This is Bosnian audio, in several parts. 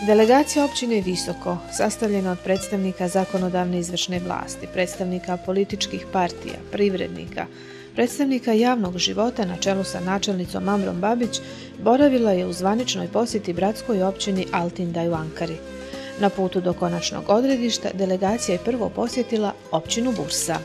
Delegacija općine Visoko, sastavljena od predstavnika zakonodavne izvršne vlasti, predstavnika političkih partija, privrednika, predstavnika javnog života na čelu sa načelnicom Amrom Babić, boravila je u zvaničnoj posjeti bratskoj općini Altindaj u Ankari. Na putu do konačnog odredišta delegacija je prvo posjetila općinu Bursa.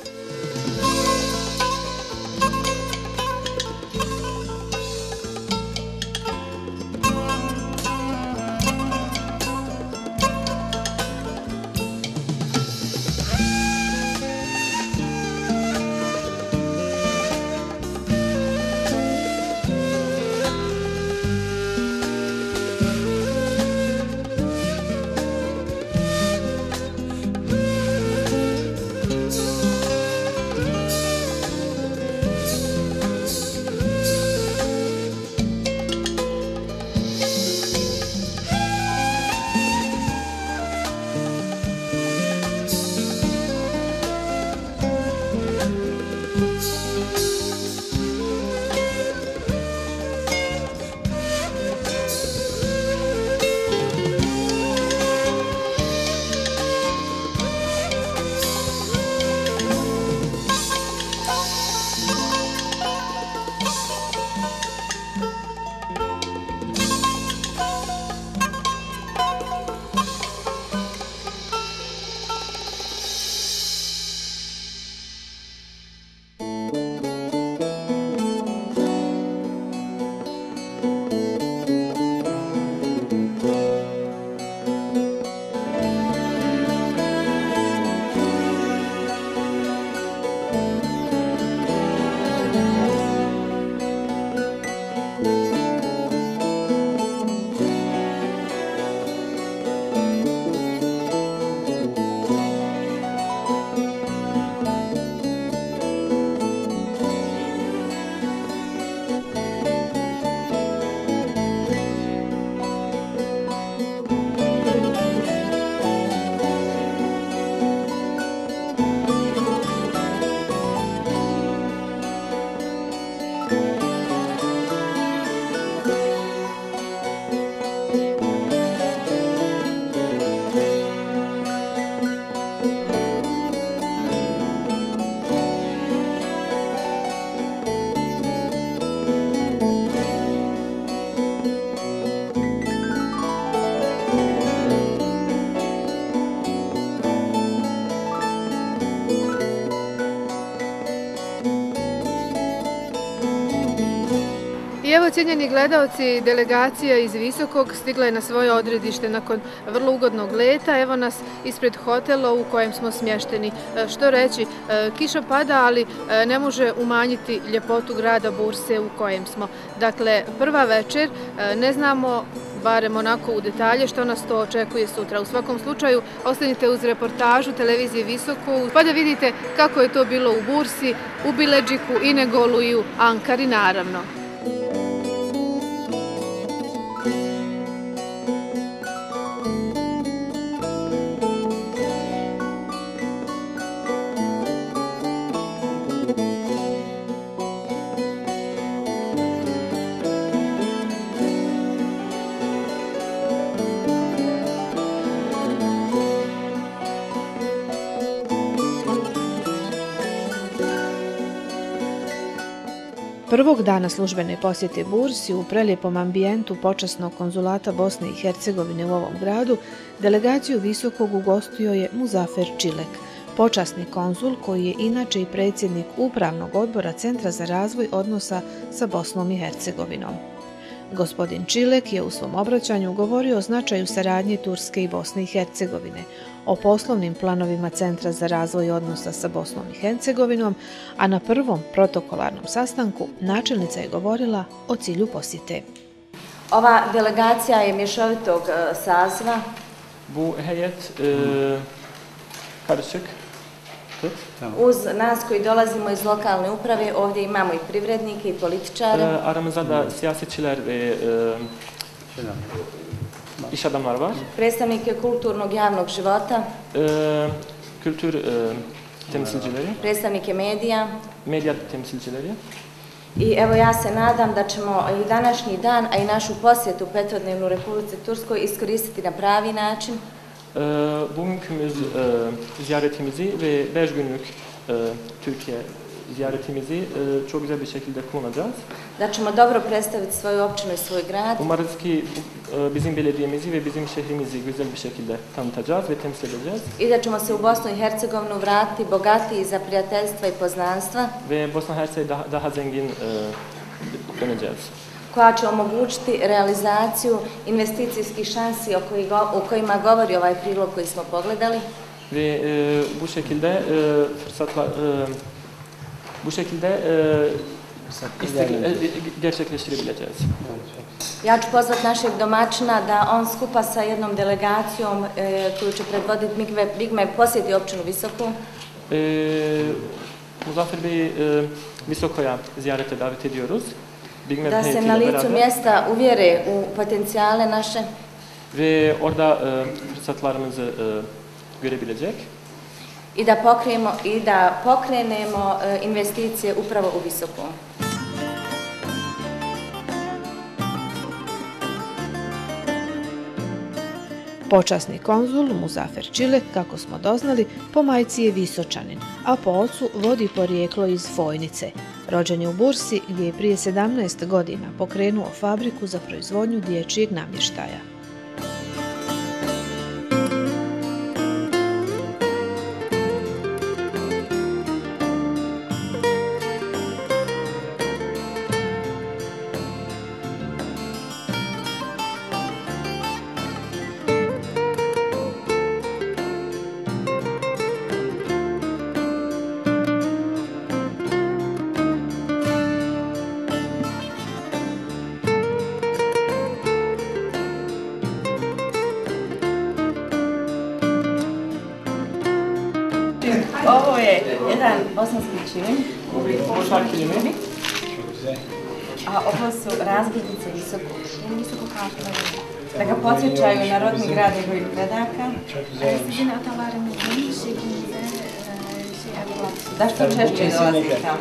Evo, cijenjeni gledalci, delegacija iz Visokog stigla je na svoje odredište nakon vrlo ugodnog leta. Evo nas ispred hotela u kojem smo smješteni. Što reći, kiša pada, ali ne može umanjiti ljepotu grada Burse u kojem smo. Dakle, prva večer, ne znamo barem onako u detalje što nas to očekuje sutra. U svakom slučaju, ostanite uz reportažu televizije Visoko pa da vidite kako je to bilo u Bursi, u Biledžiku, Inegolu i u Ankari naravno. Prvog dana službene posjete Bursi u prelijepom ambijentu počasnog konzulata Bosne i Hercegovine u ovom gradu, delegaciju Visokog ugostio je Muzafer Čilek, počasni konzul koji je inače i predsjednik Upravnog odbora Centra za razvoj odnosa sa Bosnom i Hercegovinom. Gospodin Čilek je u svom obraćanju govorio o značaju saradnje Turske i Bosne i Hercegovine, o poslovnim planovima Centra za razvoj odnosa sa Bosnom i Hercegovinom, a na prvom protokolarnom sastanku načelnica je govorila o cilju posjete. Ova delegacija je mješovitog saziva. Bu heyet karışık. Uz nas koji dolazimo iz lokalne uprave, ovdje imamo i privrednike i političare. Aramızda da siyasetçiler ve iş adamlar var. Predstavnike kulturnog javnog života. Kültür temsilcileri. Predstavnike medija. Medya temsilcileri. I evo ja se nadam da ćemo i današnji dan, a i našu posjetu petodnevnu Republici Turskoj iskoristiti na pravi način. Bugünkümüz ziyaretimizi ve 5 günlük Türkiye ziyaretimizi çok güzel bir şekilde kullanacağız. Da ćemo dobro predstaviti svoju općinu i svoj grad. Umarız ki bizim belediyemizi ve bizim şehrimizi güzel bir şekilde tanıtacağız ve temsil edeceğiz. I da ćemo se u Bosnu i Hercegovinu vratiti bogatiji za prijateljstva i poznanstva. Ve Bosna Hersek'e daha zengin döneceğiz. Koja će omogućiti realizaciju investicijskih šansi o kojima govori ovaj prilog koji smo pogledali. Ve bu şekilde fırsatlar gerçekleştirebileceğiz. Ja ću pozvati našeg domaćina da on skupa sa jednom delegacijom koju će predvoditi Bigme posjeti općinu Visoku. Muzaffer Bey'i Visoko'ya ziyarete davet ediyoruz. Da se na licu mjesta uvjere u potencijale naše. Ve orada fırsatlarımızı görebilecek. I da pokrenemo investicije upravo u Visoku. Počasni konzul Muzaffer Čilek, kako smo doznali, po majci je Visočanin, a po ocu vodi porijeklo iz Fojnice. Rođen je u Bursi gdje je prije 17 godina pokrenuo fabriku za proizvodnju dječjeg namještaja. Ovo je jedan bosanski čivin, a ovo su razglednice visokog kaštela. Da ga podsjećaju na rodni grad njegovih predaka. Da što češće dolazi tamo?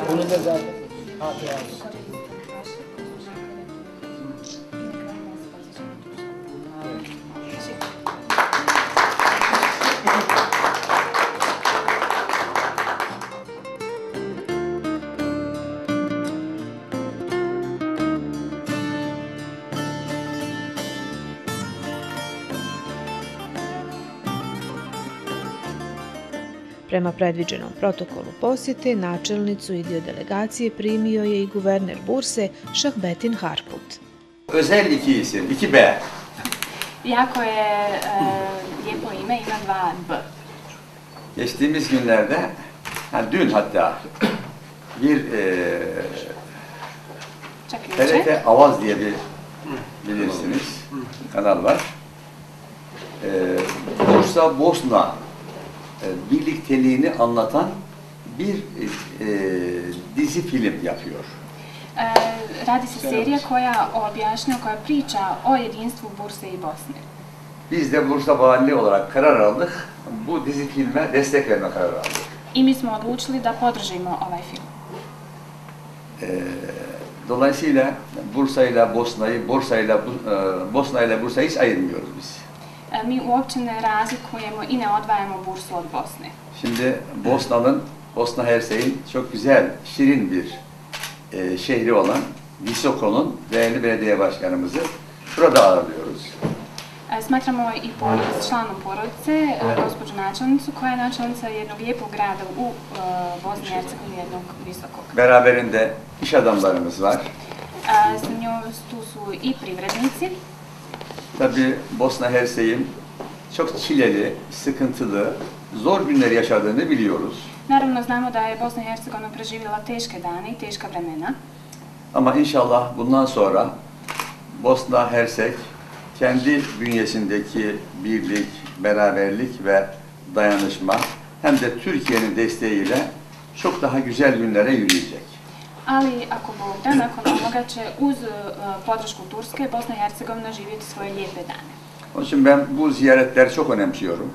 Prema predviđenom protokolu posjete, načelnicu i dio delegacije primio je i guverner Burse Şahbetin Harput. Özel iki isim, 2B. Jako je lijepo ime, ima 2B. Geçtiğimiz günlerde, dün hatta bir TRT Avaz diye bir bilirsiniz kanal var. Bursa Bosna birlikteliğini anlatan bir dizi film yapıyor. Radi se serija koja priča o jedinstvu Burse i Bosne. Biz de Bursa Valiliği olarak karar aldık. Bu dizi filme destek verme kararı aldık. I mi smo odlučili da podržimo ovaj film. Dolayısıyla Bursa ile Bosna'yı, Bosna ile Bursa'yı hiç ayırmıyoruz biz. Mi uopće ne razlikujemo i ne odvajamo Bursu od Bosne. Şimdi Bosna Hersek'in çok güzel, şirin bir şehri olan Visoko'nun değerli belediye başkanımızı burada ağırlıyoruz. Smatramo i članom porodice, gospođu načelnicu, koja je načelnica jednog lijepog grada u Bosni i Hercegovini, jednog Visokog. Beraberinde iş adamlarımız var. S njom tu su i privrednici. Tabii Bosna Hersek'in çok çileli, sıkıntılı, zor günler yaşadığını biliyoruz. Naravno znamo da je Bosna i Hercegovina preživjela teške dane i teška vremena. Ama inşallah bundan sonra Bosna Hersek kendi bünyesindeki birlik, beraberlik ve dayanışma hem de Türkiye'nin desteğiyle çok daha güzel günlere yürüyecek. Ali ako Bog da, nakon ovoga će uz podršku Turske Bosna i Hercegovina živjeti svoje lijepe dane. Onun için ben bu ziyaretleri çok önemsiyorum.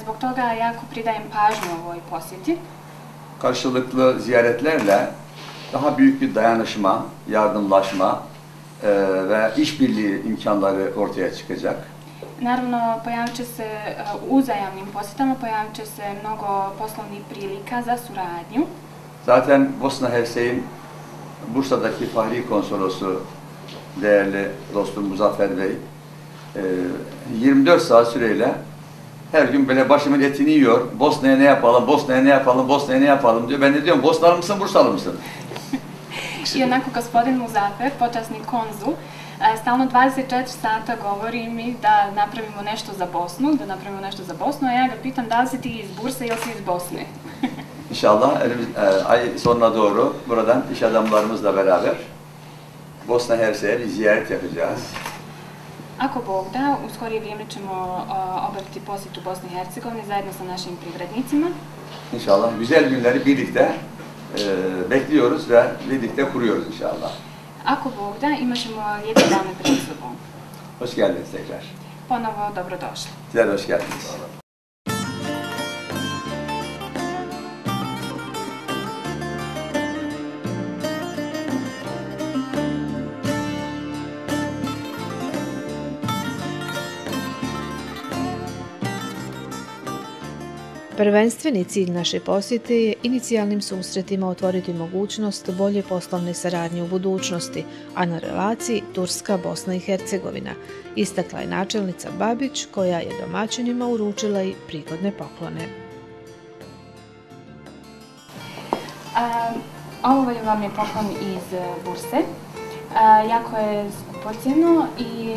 Zbog toga jako pridajem pažnju ovoj posjeti. Karşılıklı ziyaretlerle daha büyük bir dayanışma, yardımlaşma ve işbirliği imkanları ortaya çıkacak. Naravno, pojavit će se u uzajamnim posjetama, pojavit će se mnogo poslovnih prilika za suradnju. Zaten Bosna Hersek'in Bursa'daki Fahri Konsolosu değerli dostum Muzaffer Bey 24 saat süreyle her gün böyle başımın etini yiyor. Bosna'ya ne yapalım, Bosna'ya ne yapalım, Bosna'ya ne yapalım diyor. Ben de diyorum Bosnalı mısın, Bursalı mısın? I onako gospodin Muzaffer, počasni konzul, stalno 24 sata govori mi da napravimo nešto za Bosnu, a ja ga pitam da li si ti iz Burse ili si iz Bosne. İnşallah ay sonuna doğru buradan iş adamlarımızla beraber Bosna Hersek'e bir ziyaret yapacağız. Ako Bog da, u skorije vrijeme ćemo obaviti posjet u Bosni i Hercegovini zajedno sa našim privrednicima. İnşallah güzel günleri birlikte bekliyoruz ve birlikte kuruyoruz inşallah. Ako Bog da, imat ćemo lijepe dane pred sobom. Hoş geldiniz tekrar. Ponovo dobrodošli. Sizler hoş geldiniz. Prvenstveni cilj naše posjete je inicijalnim susretima otvoriti mogućnost bolje poslovne saradnje u budućnosti, a na relaciji Turska-Bosna i Hercegovina, istakla je načelnica Babić, koja je domaćinima uručila i prigodne poklone. Ovo vam je poklon iz Burse. Jako je skupocjeno i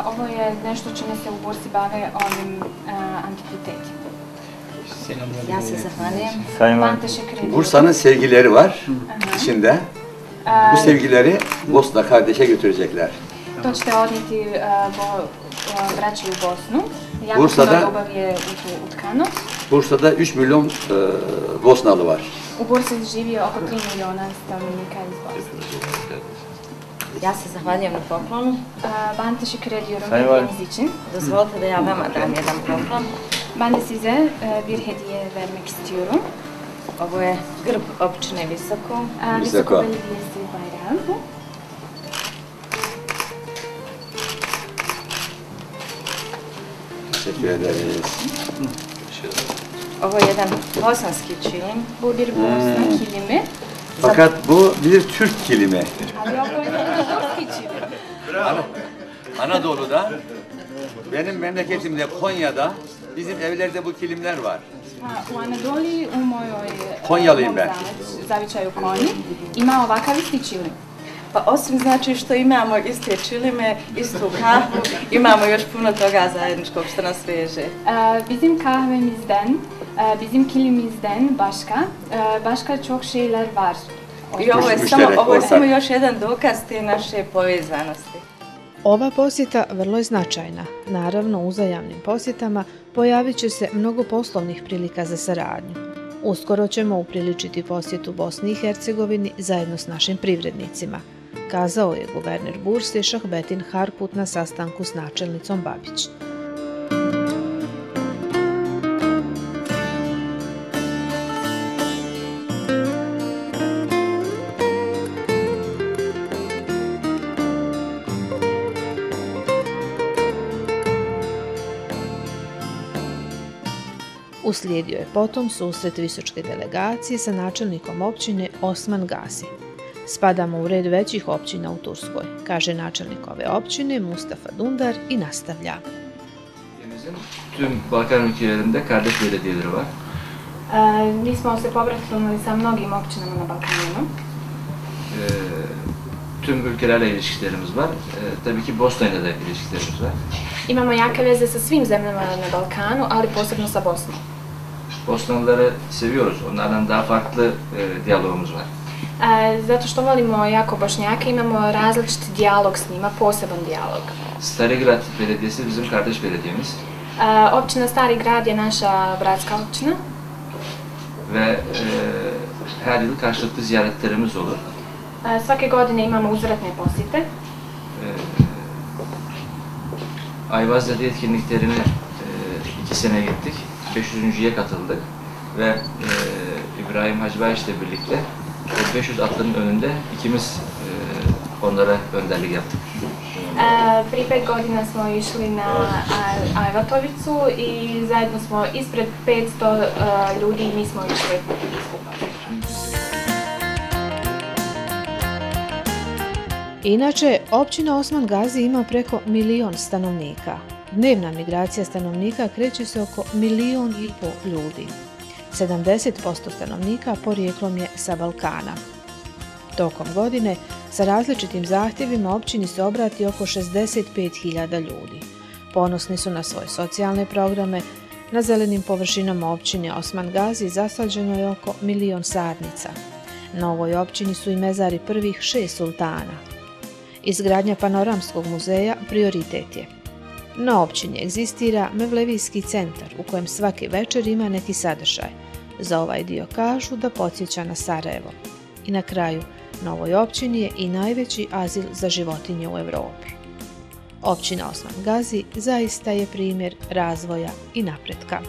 ovo je nešto čime se u Bursi bave ovim antikvitetima. Ja se zahvaljujem. Bursa'nın sevgileri var içinde. Bu sevgileri Bosna kardeşe götürecekler. To ćete odnijeti braći u Bosnu. Jako puno ljubav je utkano. Bursa'da 3 milyon Bosnalı var. U Bursi živi oko 3 milijuna stanovnika iz Bosne. Ja se zahvaljujem na poklonu. Ben teşekkür ediyorum hediyeniz için. Dozvolite da ja vama dam jedan poklon. Ben de size bir hediye vermek istiyorum. Ovo je grb općine Visoko. Visoko Belediyesi bayrağı. Teşekkür ederiz. Ovo je jedan bosanski čilim. Bu bir Bosna kilimi. Fakat bu bir Türk kilimi. Ali ovo je Turski čilim. Bravo. Anadolu'da, benim memleketimde Konya'da bizim evlerde bu kilimler var. U Anadoliji, u mojoj Konyalıyım ben. Zavičaju Konji, ima ovakav isti čilim. Pa osim znači što imamo iste čilime, istu kahvu, imamo još puno toga zajedničkog što nas veže. Bizim kahvemizden, bizim kilimizden başka çok şeyler var. I ovo je samo još jedan dokaz te naše povezanosti. Ova posjeta vrlo je značajna. Naravno, u uzajamnim posjetama pojavit će se mnogo poslovnih prilika za saradnju. Uskoro ćemo upriličiti posjetu Bosni i Hercegovini zajedno s našim privrednicima, kazao je guverner Burse Šahbetin Harput na sastanku s načelnicom Babić. Uslijedio je potom susret visočke delegacije sa načelnikom općine Osman Gazi. Spadamo u red većih općina u Turskoj, kaže načelnik ove općine Mustafa Dundar i nastavlja. Tüm Balkan ülkelerinde kardeş belediyeleri var. Mi smo se pobratimili sa mnogim općinama na Balkanu. Tüm ülkelerle ilişkilerimiz var. Tabii ki Bosna'yla da ilişkilerimiz var. Imamo jake veze sa svim zemljama na Balkanu, ali posebno sa Bosnom. Bosnalıları seviyoruz. Onlardan daha farklı diyalogumuz var. Zato što volimo jako Bošnjake, imamo različiti dijalog s njima, poseban dijalog. Starigrad Belediyesi bizim kardeş belediyemiz. Općina Stari Grad je naša bratska općina. Ve her yıl karşılıklı ziyaretlerimiz olur. Svake godine imamo uzvratne posjete. Ayvaz'da etkinliklerine 2 sene gittik. 500.'ye katıldık ve İbrahim Hacıbayiş ile birlikte 500 atların önünde ikimiz onlara önderlik yaptık. Prije 5 godina smo išli na Ajvatovicu i zajedno smo ispred 500 ljudi i mi smo išli skupa. Inače, općina Osman Gazi ima preko 1 milion stanovnika. Dnevna migracija stanovnika kreće se oko 1,5 miliona ljudi. 70% stanovnika porijeklom je sa Balkana. Tokom godine sa različitim zahtjevima općini se obrati oko 65.000 ljudi. Ponosni su na svoje socijalne programe. Na zelenim površinama općine Osman Gazi zasađeno je oko 1 milion sadnica. Na ovoj općini su i mezari prvih 6 sultana. Izgradnja panoramskog muzeja prioritet je. Na općini egzistira Mevlevijski centar u kojem svaki večer ima neki sadržaj. Za ovaj dio kažu da podsjeća na Sarajevo. I na kraju, na ovoj općini je i najveći azil za životinje u Europi. Općina Osman Gazi zaista je primjer razvoja i napretka.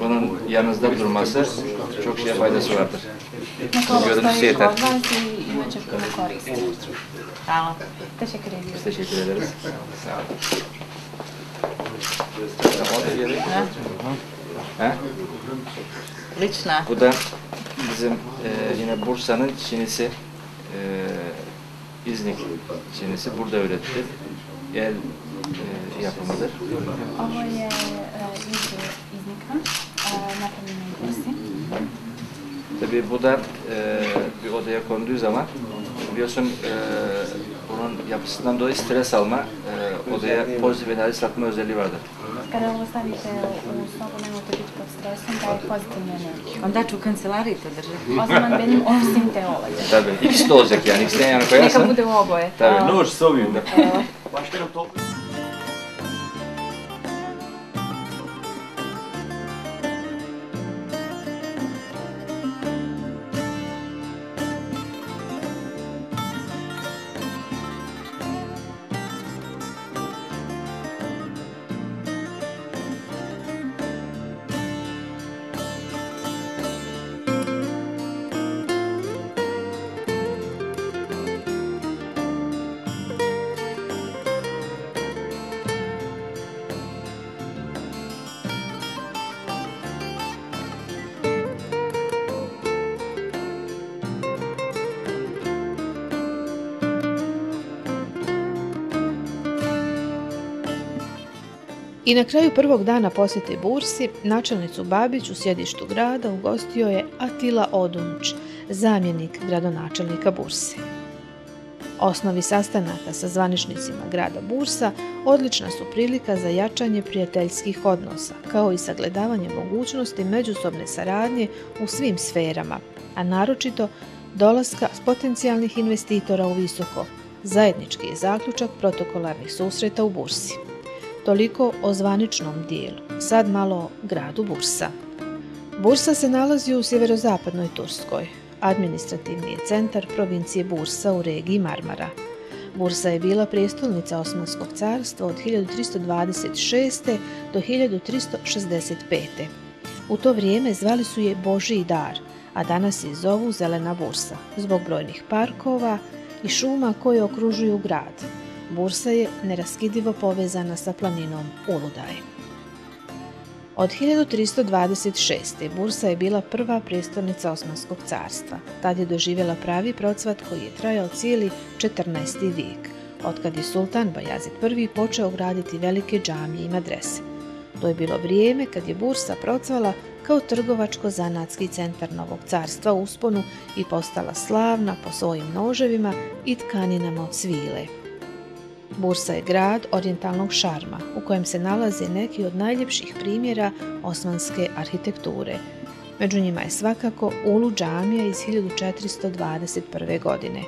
Onun yanınızda durması çok şeye faydası vardır. Görüntüsü yeter. Imaće puno koristi. Hvala. Teşekkür ediyorum. Biz teşekkür ederiz. Sağ olun. Lična. Bu da bizim yine Bursa'nın çinisi, İznik çinisi burada üretti. El yapımıdır. Ovo je iz Iznika, napravljeno u Bursi. Tabii bu da bir odaya konduğu zaman biliyorsun bunun yapısından dolayı stres alma, odaya pozitif enerji satma özelliği vardır. Kada ovo stavite u sobu, nemojte biti pod stresom, daje pozitivnu energiju. Onda ću u kancelariji to držati. O zaman benim osim te ovađe. Tabii, ikisi de olacak yani, ikisinden yana koyarsan. Neka bude u oboje. Tabii. Nož s ovim da. Başkanım toplu. I na kraju prvog dana posjete Bursi, načelnicu Babić u sjedištu grada ugostio je Atila Odunč, zamjenik gradonačelnika Burse. Osnovi sastanaka sa zvaničnicima grada Bursa odlična su prilika za jačanje prijateljskih odnosa, kao i sagledavanje mogućnosti međusobne saradnje u svim sferama, a naročito dolaska potencijalnih investitora u Visoko. Zajednički je zaključak protokolarnih susreta u Bursi. Toliko o zvaničnom dijelu, sad malo o gradu Bursa. Bursa se nalazi u sjeverozapadnoj Turskoj. Administrativni je centar provincije Bursa u regiji Marmara. Bursa je bila prijestolnica Osmanskog carstva od 1326. do 1365. U to vrijeme zvali su je Božji dar, a danas je zovu Zelena Bursa, zbog brojnih parkova i šuma koje okružuju grad. Bursa je neraskidivo povezana sa planinom Uludaj. Od 1326. Bursa je bila prva prijestolnica Osmanskog carstva. Tad je doživjela pravi procvat koji je trajao cijeli 14. vijek, otkad je sultan Bajazid I počeo graditi velike džamije i medrese. To je bilo vrijeme kad je Bursa procvala kao trgovačko-zanatski centar novog carstva u usponu i postala slavna po svojim noževima i tkaninama od svile. Bursa je grad orijentalnog šarma u kojem se nalaze neki od najljepših primjera osmanske arhitekture. Među njima je svakako Ulu džamija iz 1421. godine,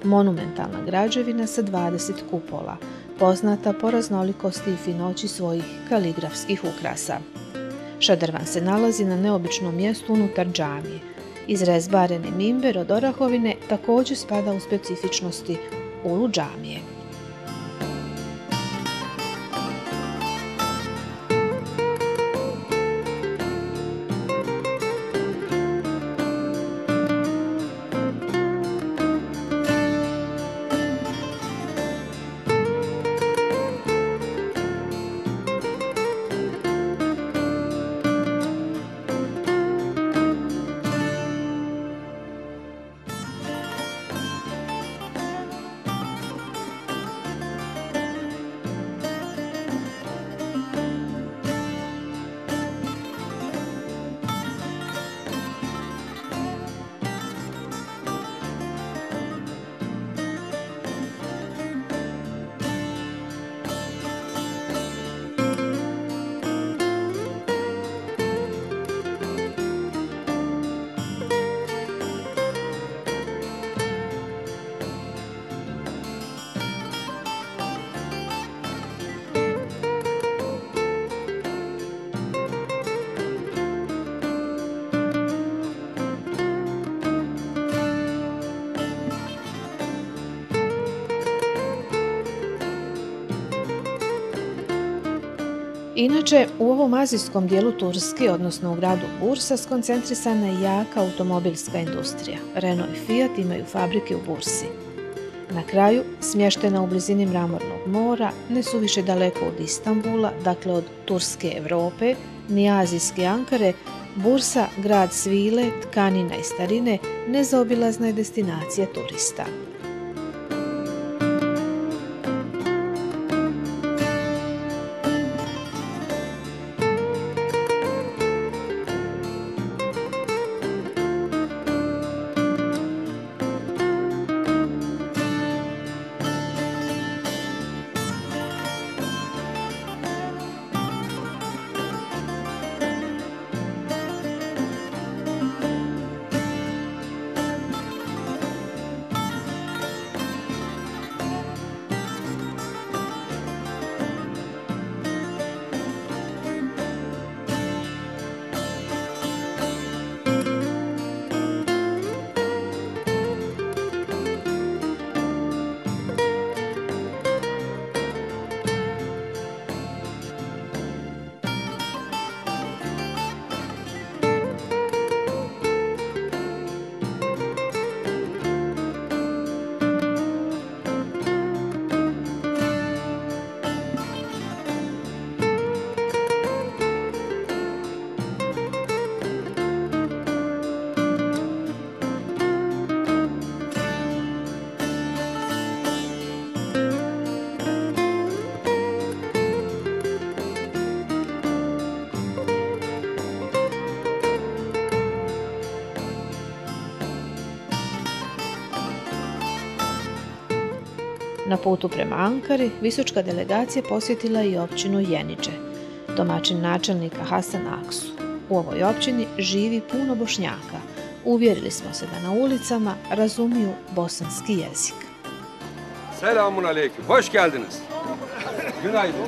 monumentalna građevina sa 20 kupola, poznata po raznolikosti i finoći svojih kaligrafskih ukrasa. Šadrvan se nalazi na neobičnom mjestu unutar džamije Izrezbareni mimber od orahovine također spada u specifičnosti ulu džamije. Inače, u ovom azijskom dijelu Turske, odnosno u gradu Bursa, skoncentrisana je jaka automobilska industrija. Renault i Fiat imaju fabrike u Bursi. Na kraju, smještena u blizini Mramornog mora, ne su više daleko od Istanbula, dakle od Turske Evrope, ni azijske Ankare, Bursa, grad svile, tkanina i starine, nezaobilazna je destinacija turista. Na putu prema Ankari, visočka delegacija posjetila i općinu Jeniče, domaćin načelnika Hasan Aksu. U ovoj općini živi puno Bošnjaka. Uvjerili smo se da na ulicama razumiju bosanski jezik. Selamun aleyküm, hoş geldiniz. Günaydın.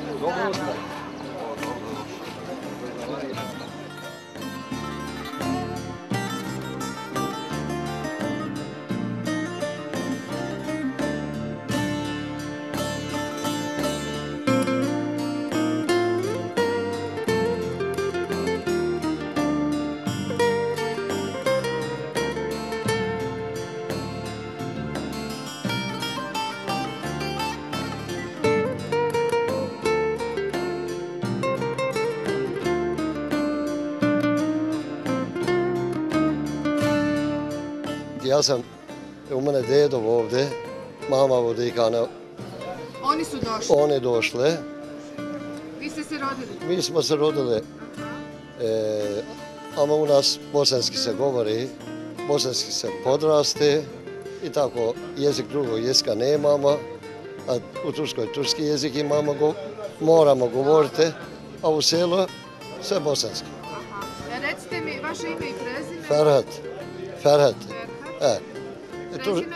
Ja sam, u mene dedov ovdje, mama vodikana. Oni su došli? One došle. Vi ste se rodili? Mi smo se rodili, ama u nas bosanski se govori, bosanski se podraste i tako jezik drugog jezika nemamo, a u Turskoj turski jezik imamo, moramo govoriti, a u selu sve bosanski. Recite mi vaše ime i prezime? Ferhat.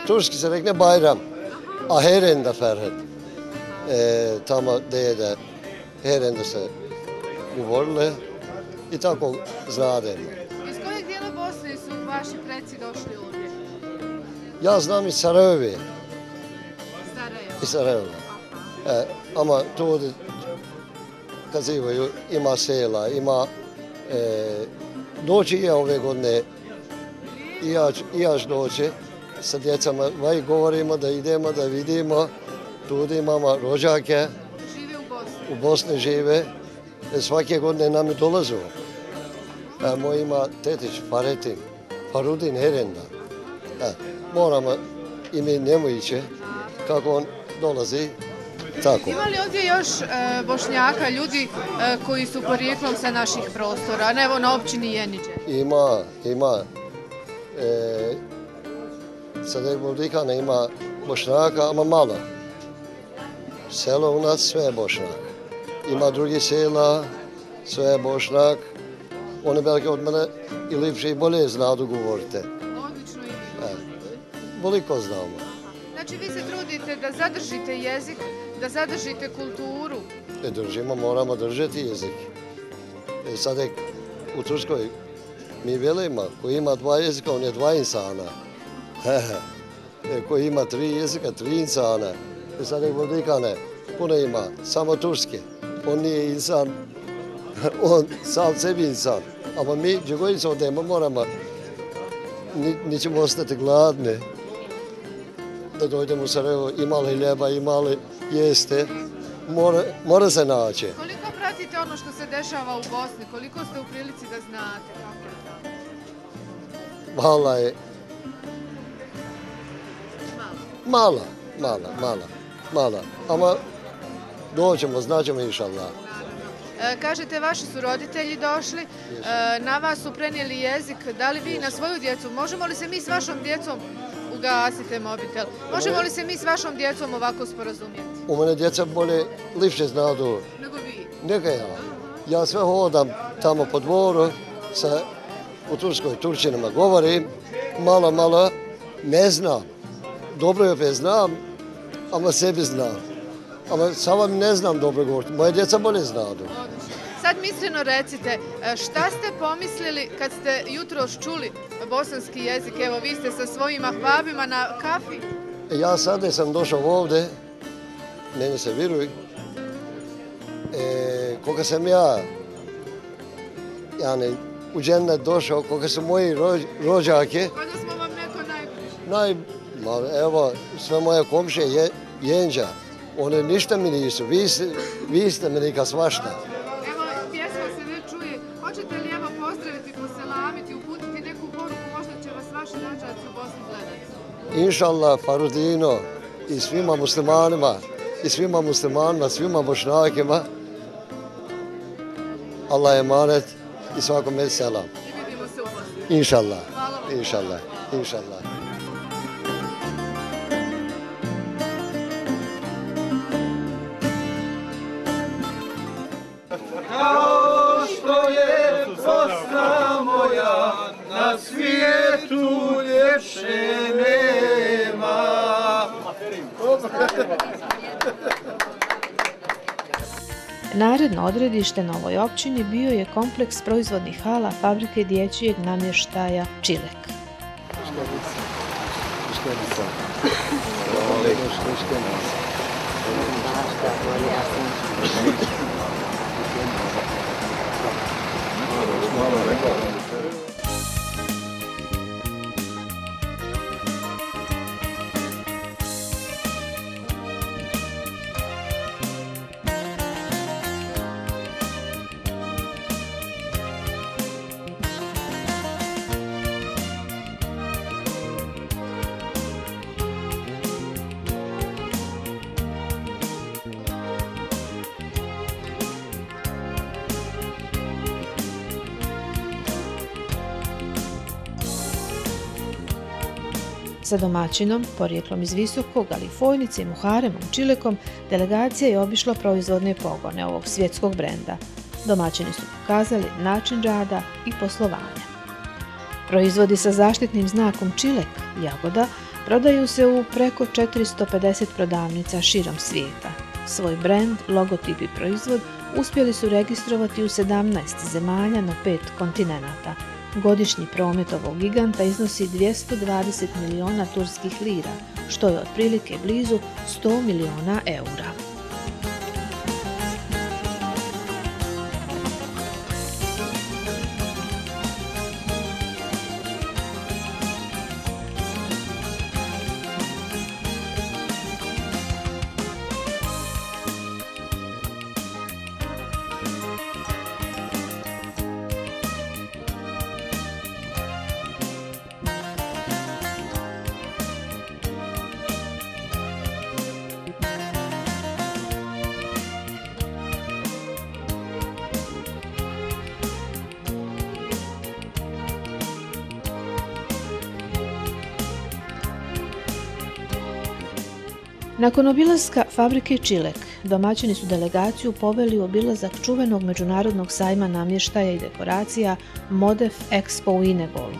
Turski se rekne Bayram, a Herenda Ferhat. Tamo dede Herenda se govorile i tako znademo. Iz kojeg dijela Bosne su vaši predstavnici? Ja znam iz Sarajeve. Iz Sarajeva. Ama tu kazivaju, ima sela, ima... Doći je ove godine, i jaš doći sa djecama, vaj govorimo da idemo, da vidimo, tu imamo rođake, u Bosni žive, svake godine nam dolazu. Moj ima tetić Faretin, Farudin Herenda. Moramo i mi njemu ići, kako on dolazi, tako. Ima li ovdje još Bošnjaka, ljudi koji su porijeklom sa naših prostora, ne evo na općini Jeniđe? Ima. Sada je Vodičana ima Bošnjaka, ama malo. Selo u nas sve je Bošnjak. Ima drugi sela, sve je Bošnjak. Oni velike od mene i lepše i bolje znaju govorite. Odlično i vi. Boliko znamo. Znači vi se trudite da zadržite jezik, da zadržite kulturu? Držimo, moramo držati jezik. Sada u Turskoj mi velimo, koji ima 2 jezika, on je 2 insana. Koji ima 3 jezika, 3 insana. Sada je Vodičane, puno ima, samo turske. On nije insan, on sam sebi insan. Ali mi, gdje god se odemo, moramo, nećemo ostati gladni. Da dojdemo u Sarajevo, imali ljeba, imali jeste, mora se naći. Koliko pratite ono što se dešava u Bosni? Koliko ste u prilici da znate? Mala je. Mala. Ama doćemo, znaćemo inšallah. Kažete, vaši su roditelji došli, na vas su prenijeli jezik, da li vi na svoju djecu, možemo li se mi s vašom djecom, ugasite mobitel, možemo li se mi s vašom djecom ovako sporazumjeti? U mene djeca bolje lipše znaju. Nego vi? Nego ja. Ja sve hodam tamo po dvoru, u Turskoj Turčinama govorim, malo, ne znam. Dobro je znam, ama sebi znam. Ali sama ne znam dobro govoriti, moje djeca bolje znaju. Sad misleno recite, šta ste pomislili kad ste jutros čuli bosanski jezik? Evo, vi ste sa svojim ahbabima na kafi. Ja sada sam došao ovdje, meni se vjeruj, koga sam ja u džennet došao, koga su moji rođake. Kada smo vam neko najbliži? Evo, sve moje komšije Jenđa. One ništa mi nisu, vi ste mi neka svašta. Evo, pjesma se već čuje. Hoćete li evo pozdraviti, poselamiti, uputiti neku poruku, možda će vas vaši rođaci u Bosni gledati? Inšallah, Farudino, i svima muslimanima, svima Bošnjakima, Allah je emanet i svakome selam. I vidimo se u Bosni. Inšallah, Hvala vam. inšallah. Kao što je Bosna moja, na svijetu ljepše nema. Naredno odredište na ovoj općini bio je kompleks proizvodnih hala fabrike dječjeg namještaja Čilek. Sa domaćinom, porijeklom iz Visokog, ali i Fojnicem, Muharemom, Čilekom, delegacija je obišla proizvodne pogone ovog svjetskog brenda. Domaćini su pokazali način rada i poslovanja. Proizvodi sa zaštitnim znakom Čilek, Jagoda, prodaju se u preko 450 prodavnica širom svijeta. Svoj brend, logotip i proizvod uspjeli su registrovati u 17 zemalja na 5 kontinenata. Godišnji promet ovog giganta iznosi 220 miliona turskih lira, što je otprilike blizu 100 miliona eura. Nakon obilaska fabrike Čilek, domaćini su delegaciju poveli u obilazak čuvenog međunarodnog sajma namještaja i dekoracija Modef Expo u Inegolu.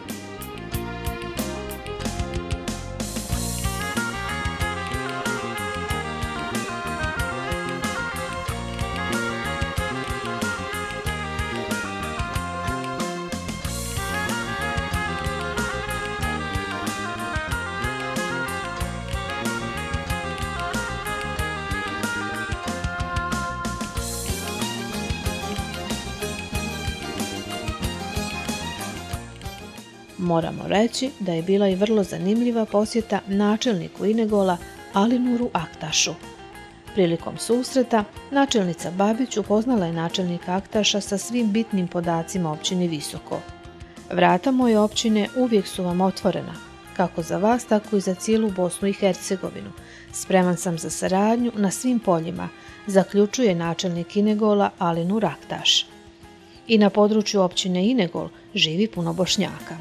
Moramo reći da je bila i vrlo zanimljiva posjeta načelniku Inegola Alinuru Aktašu. Prilikom susreta, načelnica Babić upoznala je načelnika Aktaša sa svim bitnim podacima općini Visoko. Vrata moje općine uvijek su vam otvorena, kako za vas, tako i za cijelu Bosnu i Hercegovinu. Spreman sam za saradnju na svim poljima, zaključuje načelnik Inegola Alinur Aktaš. I na području općine Inegol živi puno Bošnjaka.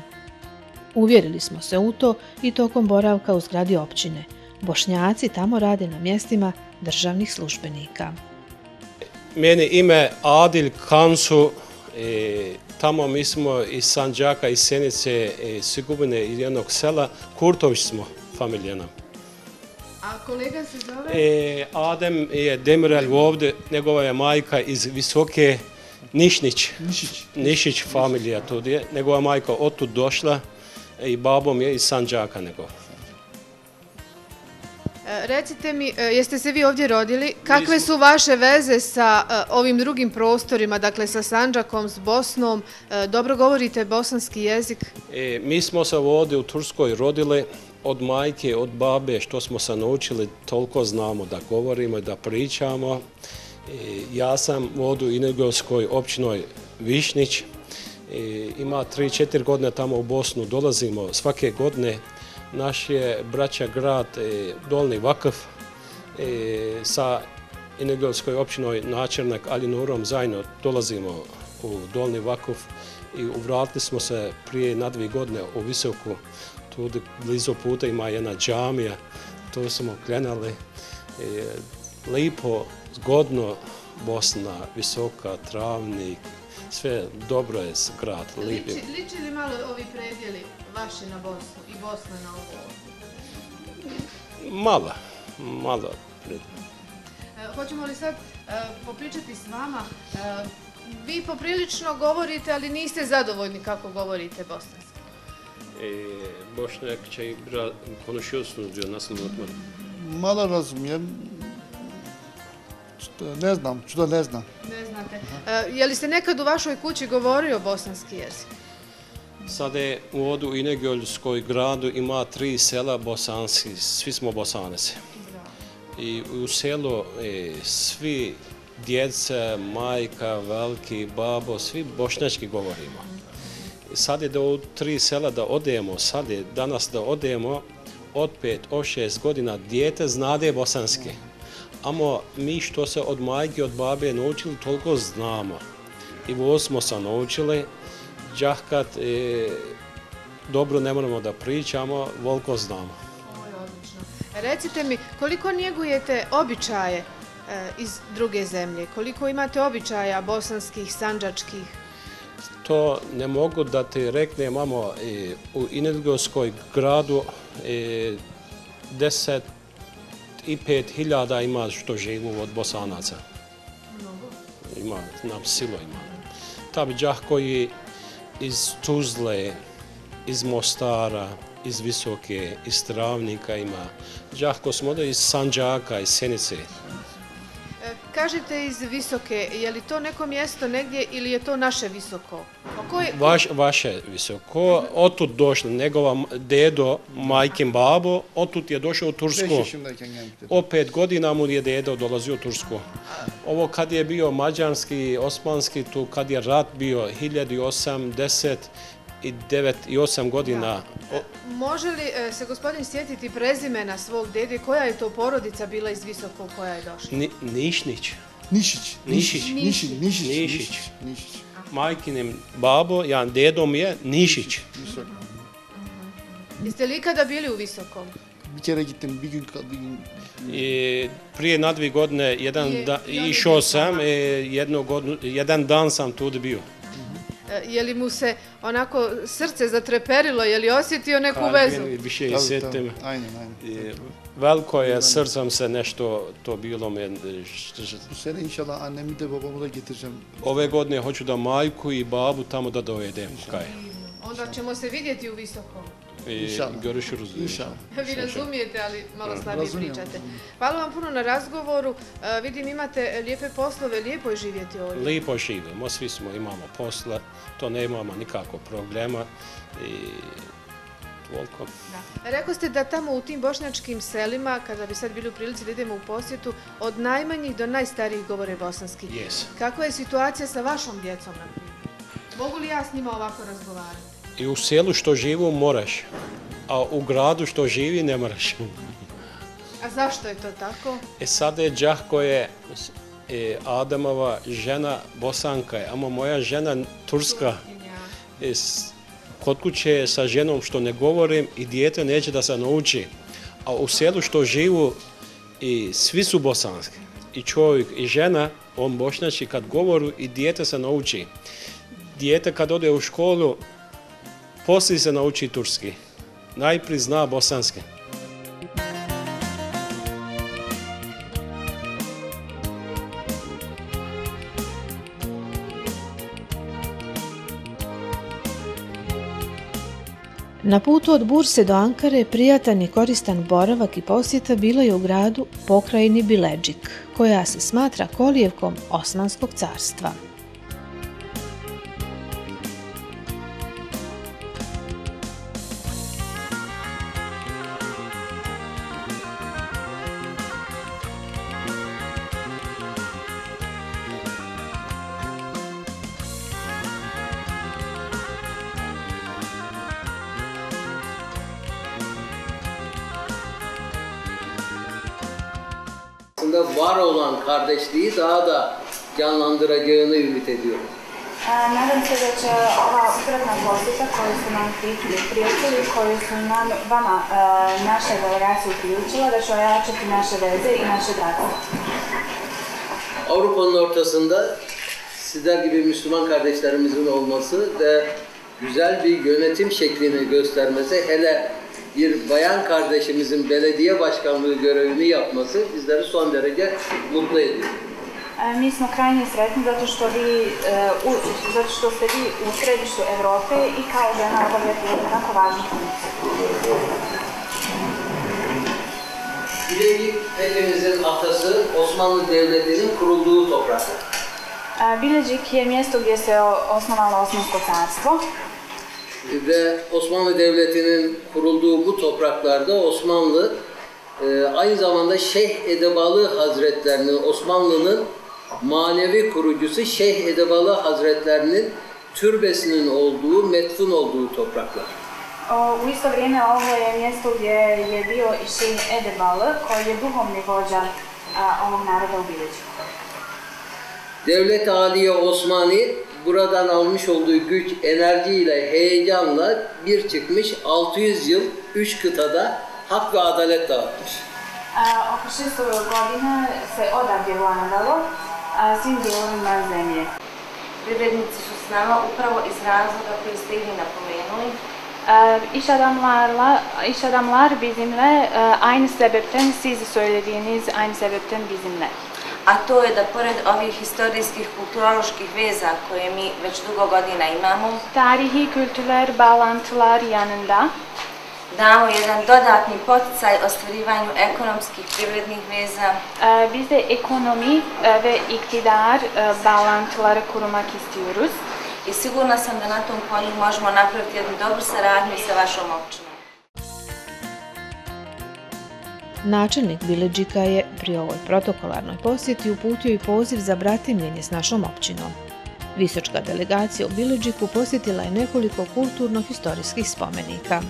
Uvjerili smo se u to i tokom boravka u zgradi općine. Bošnjaci tamo rade na mjestima državnih službenika. Meni ime Adil Kansu, tamo mi smo iz Sandžaka, iz Sjenice, Sigubine, iz jednog sela. Kurtović smo familijana. A kolega se zove? Adem je Demirel ovdje, njegova je majka iz Visoke, Nišić familija tudi je. Njegova majka otud došla i babom je iz Sandžaka njegov. Recite mi, jeste se vi ovdje rodili? Kakve su vaše veze sa ovim drugim prostorima, dakle sa Sandžakom, s Bosnom? Dobro govorite bosanski jezik? Mi smo se ovdje u Turskoj rodili od majke, od babe, što smo se naučili, toliko znamo da govorimo i da pričamo. Ja sam ovdje u Inegolskoj općinoj Višnjić. Ima 3-4 godine tamo u Bosnu, dolazimo svake godine. Naš je braća grad Dolni Vakuf sa Inegolskoj općinoj načelnik Alinurom zajedno dolazimo u Dolni Vakuf i uvratili smo se prije na 2 godine u Visoku. Tu blizu puta ima jedna džamija, tu smo krenuli. Lipo, zgodno, Bosna, Visoka, Travnik, sve dobro je grad. Liči li malo ovi predjeli vaši na Bosnu i Bosna na ovo? Malo. Hoćemo li sad popričati s vama? Vi poprilično govorite, ali niste zadovoljni kako govorite bosanski. Bošnjak će konuşuyorsunuz diyor, nasıl unutmadım. Malo razumijem. Ne znam, što ne znam. Ne znate. Je li ste nekad u vašoj kući govorio bosanski jezik? Sada je ovdje u Inegolskoj gradu ima 3 sela bosanski, svi smo Bosanci. I u selu svi djeca, majka, veliki, babo, svi bošnjački govorimo. Sad je do 3 sela da odemo, danas da odemo od 5-6 godina dijete znade bosanski. Amo mi što se od majke, od babe naučili, toliko znamo. I ovo smo se naučili, džahkat dobro ne moramo da pričamo, voliko znamo. Ovo je odlično. Recite mi, koliko njegujete običaje iz druge zemlje? Koliko imate običaja bosanskih, sandžačkih? To ne mogu da ti reknem, imamo u Inegolskoj gradu 10.500 ima što živu od Bosanaca. Ima, nam silo ima. Tabi džah koji iz Tuzle, iz Mostara, iz Visoke, iz Travnika ima. Đahko smo da iz Sanđaka, iz Sjenice. Kažete iz Visoke, je li to neko mjesto negdje ili je to naše Visoko? Vaše Visoko, otud došli, njegova dedo, majkin babo, otud je došao u Tursku. O 5 godina mu je dedo dolazio u Tursku. Ovo kad je bio mađarski, osmanski, tu kad je rat bio 1089 i 8 godina. Može li se gospodin sjetiti prezimena svog dede? Koja je to porodica bila iz Visokog koja je došla? Nišić. Majkinem babo, jedan dedom je Nišić. Jeste li ikada bili u Visokom? Bir kere gittim, bir gün. Prije na 2 godine išao sam, jedan dan sam tu bio. Je li mu se onako srce zatreperilo, je li osjetio neku vezu? Više i sjetim. Veliko je srcem se nešto to bilo. Bu sene inşallah annemi de babamı da getireceğim. Ove godine hoću da majku i babu tamo da dovedem. Onda ćemo se vidjeti u Visokom. Görüşürüz. Vi razumijete, ali malo slabije pričate. Hvala vam puno na razgovoru. Vidim imate lijepe poslove, lijepo je živjeti ovdje. Lijepo živimo, svi imamo posla, to nemamo nikakvog problema. Toliko. Rekao ste da tamo u tim bošnjačkim selima, kada bi sad bili u prilici da idemo u posjetu, od najmanjih do najstarijih govore bosanski. Kakva je situacija sa vašom djecom, na primjer? Mogu li ja s njima ovako razgovarati? I u selu što živu moraš, a u gradu što živi ne moraš. A zašto je to tako? Sad je Đahko je Adamova žena Bosanka, ama moja žena Turska. Kod kuće sa ženom što ne govorim i dijete neće da se nauči. A u selu što živu i svi su bosanski. I čovjek i žena, on bošnjači kad govoru i dijete se nauči. Dijete kad ode u školu, poslije se nauči turski. Najprije zna bosanski. Na putu od Burse do Ankare prijatan i koristan boravak i posjeta bila je u gradu pokrajini Biledžik, koja se smatra kolijevkom Osmanskog carstva. Var olan kardeşliği daha da canlandıracağını ümit ediyorum. Nadam se da će ova uzvratna posjeta koju su nam prijatelji, koju su vama naša delegacija uključila, da će ojačati naše veze i naše bratstvo. Avrupa'nın ortasında sizler gibi Müslüman kardeşlerimizin olması ve güzel bir yönetim şeklini göstermesi, hele bir bayan kardeşimizin belediye başkanlığı görevini yapması bizleri son derece mutlu ediyor. Mi smo krajnje sretni zato što ste vi u središtu Evrope i kao žena obavljate jednu tako važnu funkciju. Bilecik hepimizin atası Osmanlı Devleti'nin kurulduğu topraklar. Bilecik je mjesto gdje se osnovalo Osmansko carstvo. Ve Osmanlı Devleti'nin kurulduğu bu topraklarda Osmanlı aynı zamanda Şeyh Edebalı Hazretlerinin, Osmanlı'nın manevi kurucusu Şeyh Edebalı Hazretlerinin türbesinin olduğu, metfun olduğu topraklar. U isto vrijeme ovo je mjesto gdje je bio i Şeyh Edebalı, koji je duhovni vođa ovog naroda u Bileđiku. Devlet-i Aliye Osmani buradan almış olduğu güç, enerjiyle, heyecanla bir çıkmış 600 yıl 3 kıtada hak ve adalet dağıtmış. Oko 600 godina se odavdje vladalo svim dijelovima zemlje. Privrednici su s nama upravo iz razloga koji ste i vi napomenuli. İş adamlar bizimle aynı sebepten, siz söylediğiniz aynı sebepten bizimle. a to je da pored ovih historijskih kulturoloških veza koje mi već dugo godina imamo, tarihi kültürler bağlantılar yanında damo jedan dodatni poticaj ostvarivanju ekonomskih privrednih veza. Biz de ekonomi ve iktidar bağlantıları kurmak istiyoruz. I sigurna sam da na tom polju možemo napraviti jednu dobru saradnju sa vašom općinom. Načelnik Bileđika je pri ovoj protokolarnoj posjeti uputio i poziv za bratimljenje s našom općinom. Visočka delegacija u Bileđiku posjetila je nekoliko kulturno-historijskih spomenika.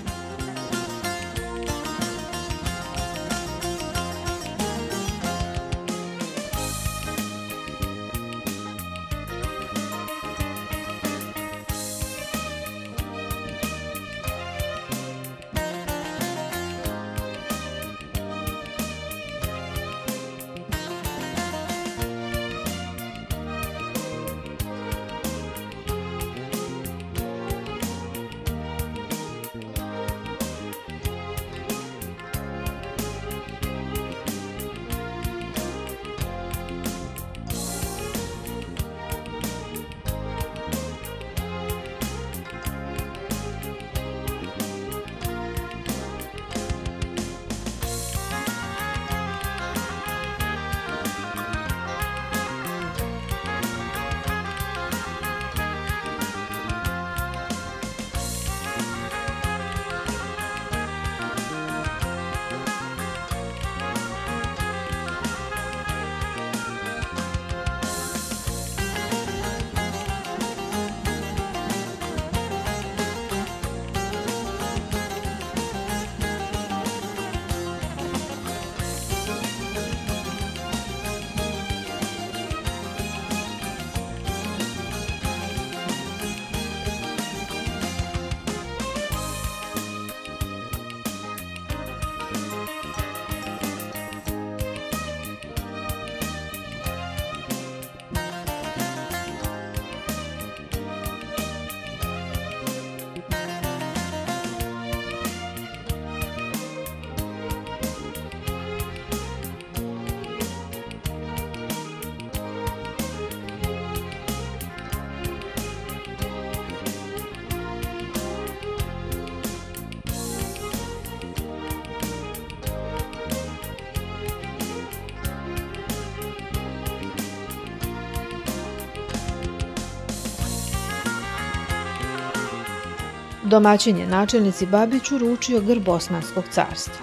Domaćin je načelnici Babić uručio grb Osmanskog carstva.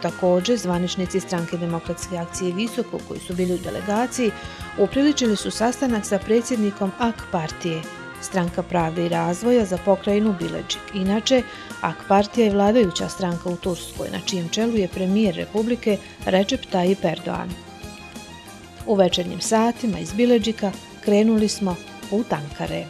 Također, zvaničnici Stranke demokratske akcije Visoko, koji su bili u delegaciji, upriličili su sastanak sa predsjednikom AK partije, Stranka pravde i razvoja za pokrajinu Bileđik. Inače, AK partija je vladajuća stranka u Turskoj, na čijem čelu je premijer Republike Recep Tayyip Erdoğan. U večernjim satima iz Bileđika krenuli smo put Ankare.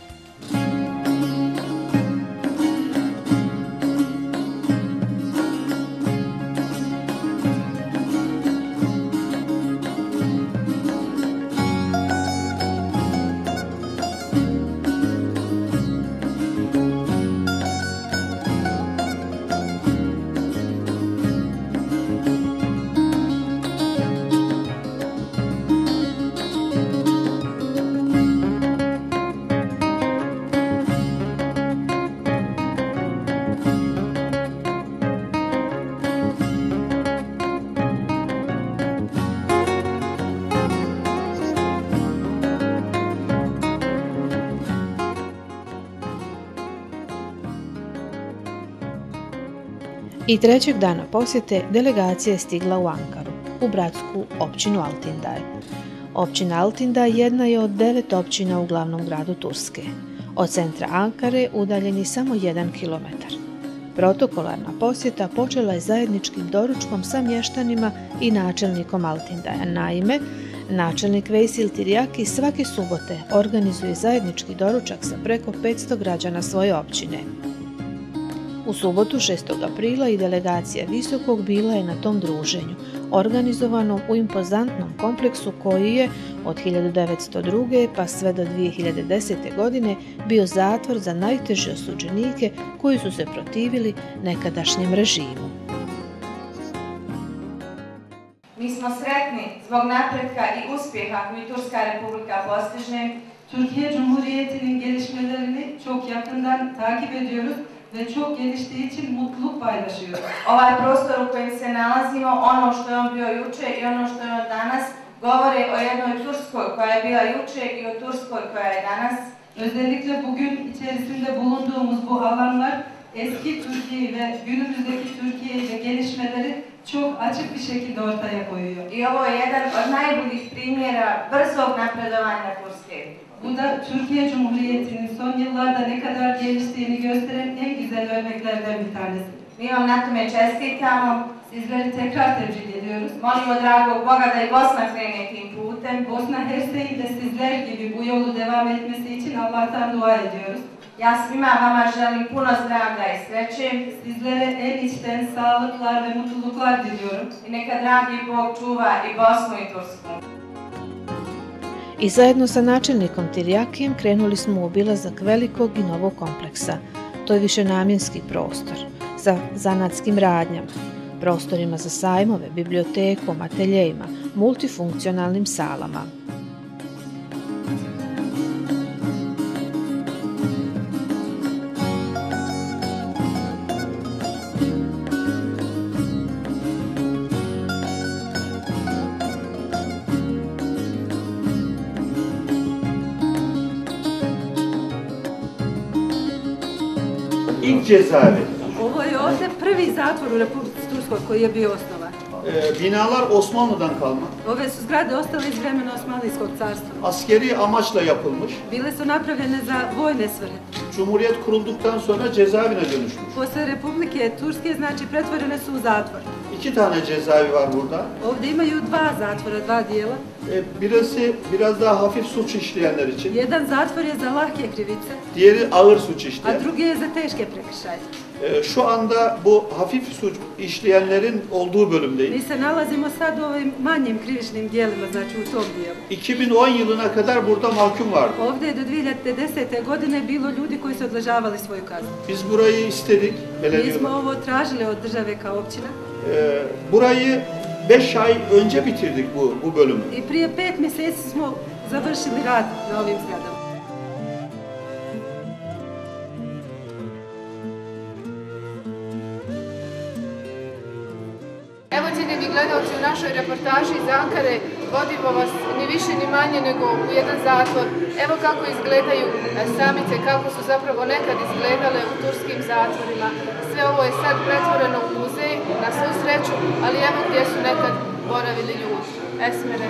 I trećeg dana posjete delegacija je stigla u Ankaru, u bratsku općinu Altındaj. Općina Altındaj jedna je od 9 općina u glavnom gradu Turske. Od centra Ankare udaljen je samo 1 kilometar. Protokolarna posjeta počela je zajedničkim doručkom sa mještanima i načelnikom Altindaja. Naime, načelnik Vejsil Tiryaki svake subote organizuje zajednički doručak sa preko 500 građana svoje općine. U subotu 6. aprila i delegacija Visokog bila je na tom druženju, organizovanom u impozantnom kompleksu koji je od 1902. pa sve do 2010. godine bio zatvor za najteže osuđenike koji su se protivili nekadašnjem režimu. Mi smo sretni zbog napretka i uspjeha koji Turska Republika postiže. Türkiye Cumhuriyeti'nin gelişmelerini çok yakından takip ediyoruz ve çok geliştiği için mutluluk paylaşıyoruz. Ovaj prostor u kojem se nalazimo, ono što je on bio juče i ono što je on danas, govore o jednoj Turskoj koja je bila juče i o Turskoj koja je danas. Özellikle bugün içerisinde bulunduğumuz bu alanlar eski Türkiye ve günümüzdeki Türkiye ile gelişmeleri çok açık bir şekilde ortaya koyuyor. I ovo je jedan od najboljih primjera brzog napredovanja Turske. Bu da Türkiye Cumhuriyeti'nin son yıllarda ne kadar geliştiğini gösteren en güzel örneklerden bir tanesi. Mi vam na tome čestitamo. Sizleri tekrar tebrik ediyoruz. Molimo dragog Boga da i Bosna krene tim putem. Bosna Hersey'in de sizler gibi bu yolu devam etmesi için Allah'tan dua ediyoruz. Ja svima vama želim puno zdravlja i sreće. Sizlere en içten sağlıklar ve mutluluklar diliyorum. I neka dragi Bog čuva i Bosnu i Tursku. I zajedno sa načelnikom Tirjakijem krenuli smo u obilazak velikog i novog kompleksa. To je višenamjenski prostor sa zanatskim radnjama, prostorima za sajmove, bibliotekom, ateljejima, multifunkcionalnim salama. İlk cezaevi. Ovo je ovdje prvi zatvor u Republici Turskoj koji je bio osnovan. Binalar Osmanlı'dan kalma. Ove su zgrade ostale iz vremena Osmanlijskog carstva. Askeri amaçla yapılmış. Bile su napravljene za vojne svrhe. Cumhuriyet kurulduktan sonra cezaevine dönüşmüş. Posle Republike Turske, znači, pretvorene su u zatvor. 2 tane cezaevi var burada. Ovdje imaju 2 zatvora, 2 dijela. Birisi biraz daha hafif suç işleyenler için. Jedan zatvor je za lahke krivice. Diğeri ağır suç işleyen. A drugi je za teške prekršaje. Şu anda bu hafif suç işleyenlerin olduğu bölümdeyiz. Mi se nalazimo sad u ovim manjim krivičnim dijelima, znači u tom dijelu. 2010 yılına kadar burada mahkum vardı. Ovdje je do 2010. godine bilo ljudi koji su odležavali svoju kaznu. Biz burayı istedik. Mi smo ovo tražili od države kao općina. Burayı 5 ay önce bitirdik bu bölümü. I prije 5 mjeseci smo završili rad na ovim zgradama. Evo, cijenjeni gledalci, u našoj reportaži iz Ankare vodimo vas ni više ni manje nego u jedan zatvor. Evo kako izgledaju samice, kako su zapravo nekad izgledale u turskim zatvorima. Sve ovo je sad pretvoreno u muzej, na svu sreću, ali evo gdje su nekad boravili ljudi. Esmere.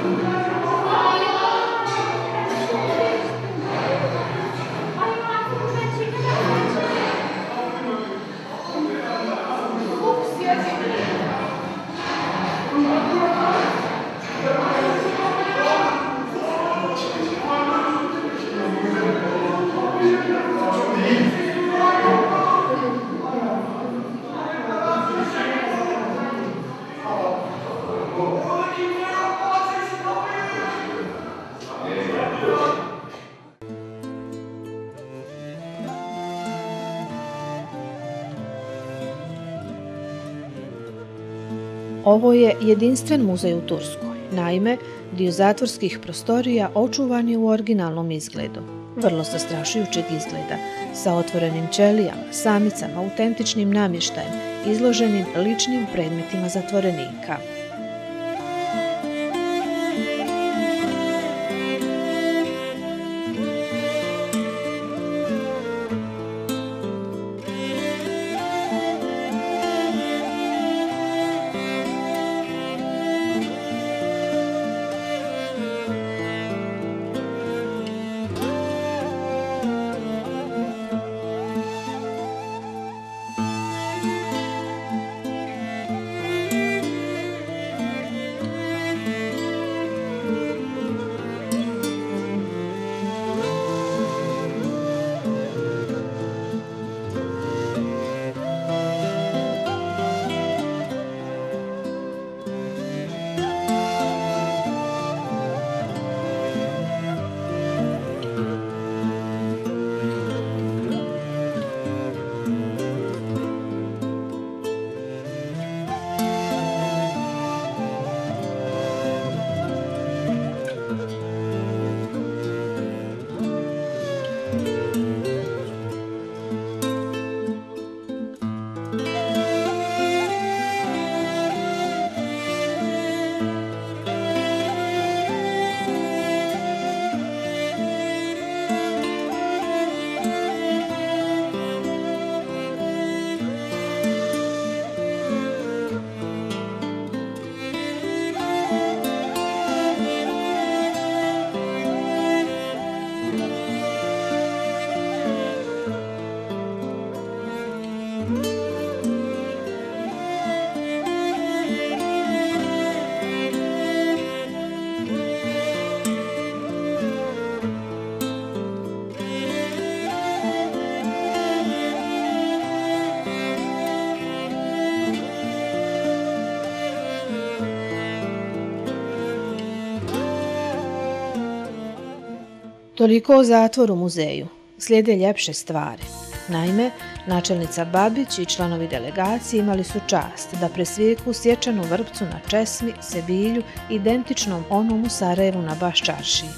Ovo je jedinstven muzej u Turskoj. Naime, dio zatvorskih prostorija očuvan je u originalnom izgledu. Vrlo zastrašujućeg izgleda, sa otvorenim ćelijama, samicama, autentičnim namještajem, izloženim ličnim predmetima zatvorenika. Toliko o zatvoru muzeju. Slijede ljepše stvari. Naime, načelnica Babić i članovi delegacije imali su čast da presvijeku sječanu vrpcu na česmi, sebilju, identičnom onom u Sarajevu na Baš čaršiji.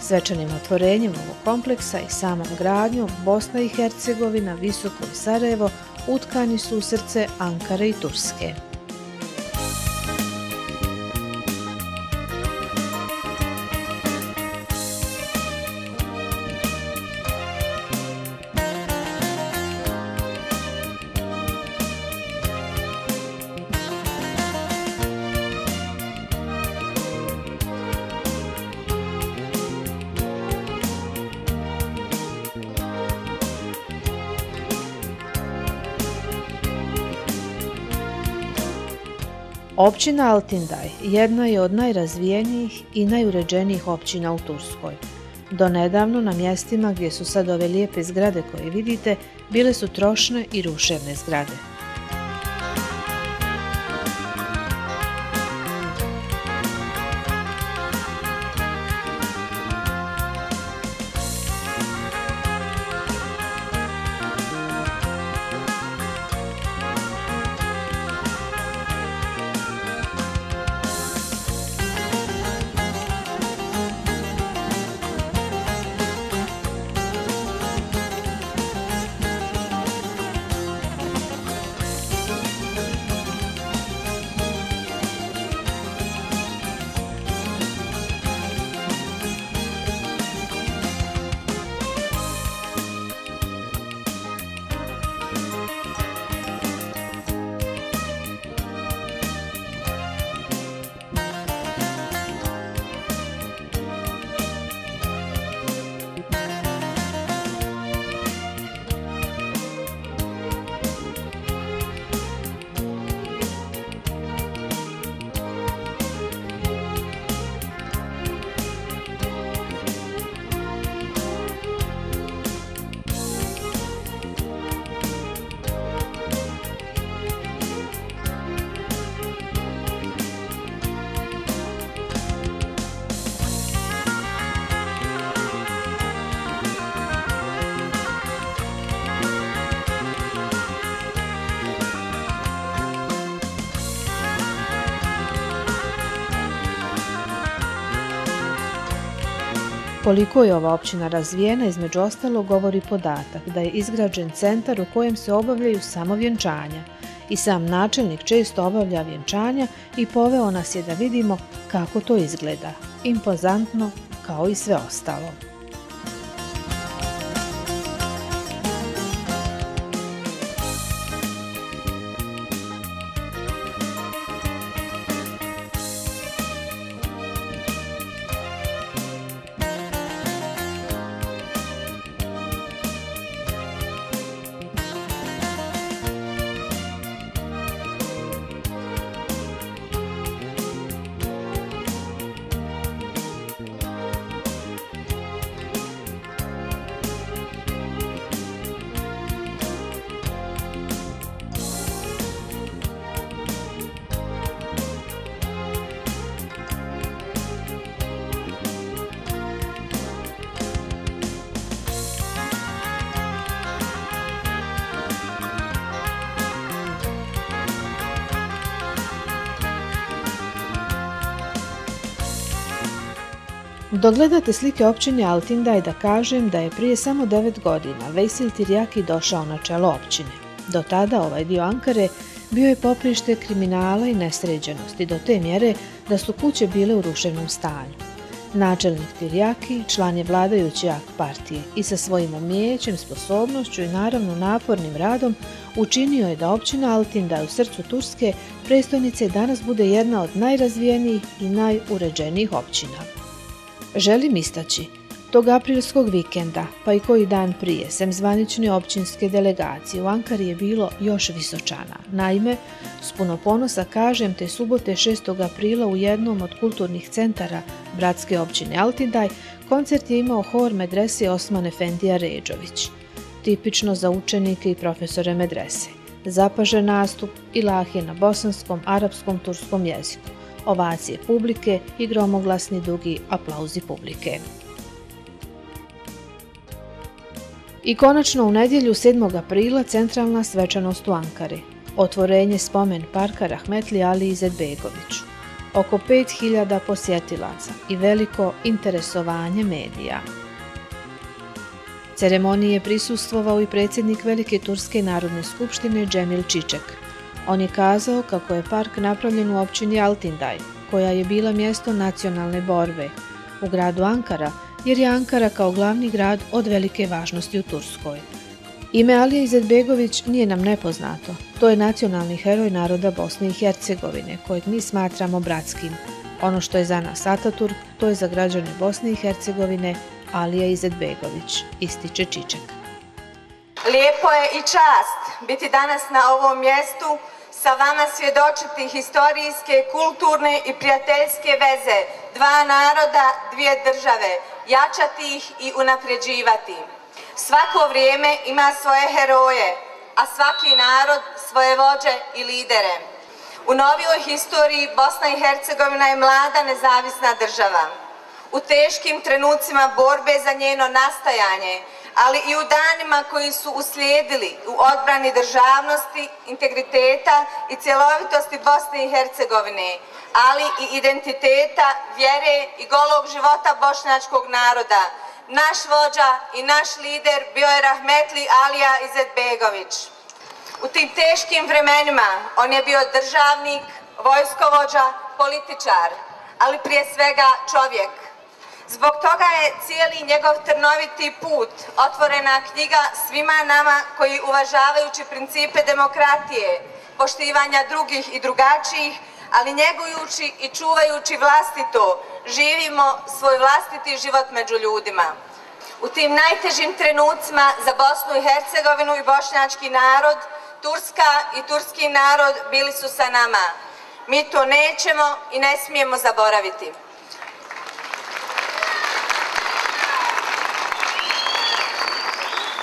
Svečanim otvorenjem ovog kompleksa i samom gradnjom Bosna i Hercegovina, Visoko i Sarajevo utkani su u srce Ankare i Turske. Općina Altindaj jedna je od najrazvijenijih i najuređenijih općina u Turskoj. Donedavno na mjestima gdje su sad ove lijepe zgrade koje vidite, bile su trošne i ruševne zgrade. Koliko je ova općina razvijena, između ostalog govori podatak da je izgrađen centar u kojem se obavljaju samo vjenčanja. I sam načelnik često obavlja vjenčanja i poveo nas je da vidimo kako to izgleda. Impozantno kao i sve ostalo. Dok gledate slike općine Altindaj, da kažem da je prije samo 9 godina Veysel Tiryaki došao na čelo općine. Do tada ovaj dio Ankare bio je poprište kriminala i nesređenosti do te mjere da su kuće bile u ruševnom stanju. Načelnik Tiryaki član je vladajuće AK partije i sa svojim umijećem, sposobnošću i naravno napornim radom učinio je da općina Altindaj u srcu Turske prestolnice danas bude jedna od najrazvijenijih i najuređenijih općina. Želim istaći, tog aprilskog vikenda, pa i koji dan prije, sem zvanične općinske delegacije, u Ankari je bilo još Visočana. Naime, s puno ponosa kažem, te subote 6. aprila u jednom od kulturnih centara bratske općine Altindaj koncert je imao hor medrese Osman Efendija Redžović. Tipično za učenike i profesore medrese. Zapažen nastup, ilahije na bosanskom, arapskom, turskom jeziku. Ovacije publike i gromoglasni dugi aplauzi publike. I konačno u nedjelju 7. aprila centralna svečanost u Ankari. Otvorenje spomen parka Rahmetli Ali Izetbegoviću. Oko 5000 posjetilaca i veliko interesovanje medija. Ceremoniji je prisustvovao i predsjednik Velike Turske narodne skupštine Cemil Çiçek. On je kazao kako je park napravljen u općini Altındağ, koja je bila mjesto nacionalne borbe, u gradu Ankara, jer je Ankara kao glavni grad od velike važnosti u Turskoj. Ime Alija Izetbegović nije nam nepoznato. To je nacionalni heroj naroda Bosne i Hercegovine, kojeg mi smatramo bratskim. Ono što je za nas Ataturk, to je za građane Bosne i Hercegovine Alija Izetbegović, ističe Číček. Lijepo je i čast biti danas na ovom mjestu, sa vama svjedočiti historijske, kulturne i prijateljske veze dva naroda, dvije države, jačati ih i unapređivati. Svako vrijeme ima svoje heroje, a svaki narod svoje vođe i lidere. U novijoj historiji Bosna i Hercegovina je mlada nezavisna država. U teškim trenucima borbe za njeno nastajanje, ali i u danima koji su uslijedili u odbrani državnosti, integriteta i cjelovitosti Bosne i Hercegovine, ali i identiteta, vjere i golog života bošnjačkog naroda, naš vođa i naš lider bio je Rahmetli Alija Izetbegović. U tim teškim vremenima on je bio državnik, vojskovođa, političar, ali prije svega čovjek. Zbog toga je cijeli njegov trnoviti put otvorena knjiga svima nama koji uvažavajući principe demokratije, poštivanja drugih i drugačijih, ali njegujući i čuvajući vlastito, živimo svoj vlastiti život među ljudima. U tim najtežim trenucima za Bosnu i Hercegovinu i bošnjački narod, Turska i turski narod bili su sa nama. Mi to nećemo i ne smijemo zaboraviti.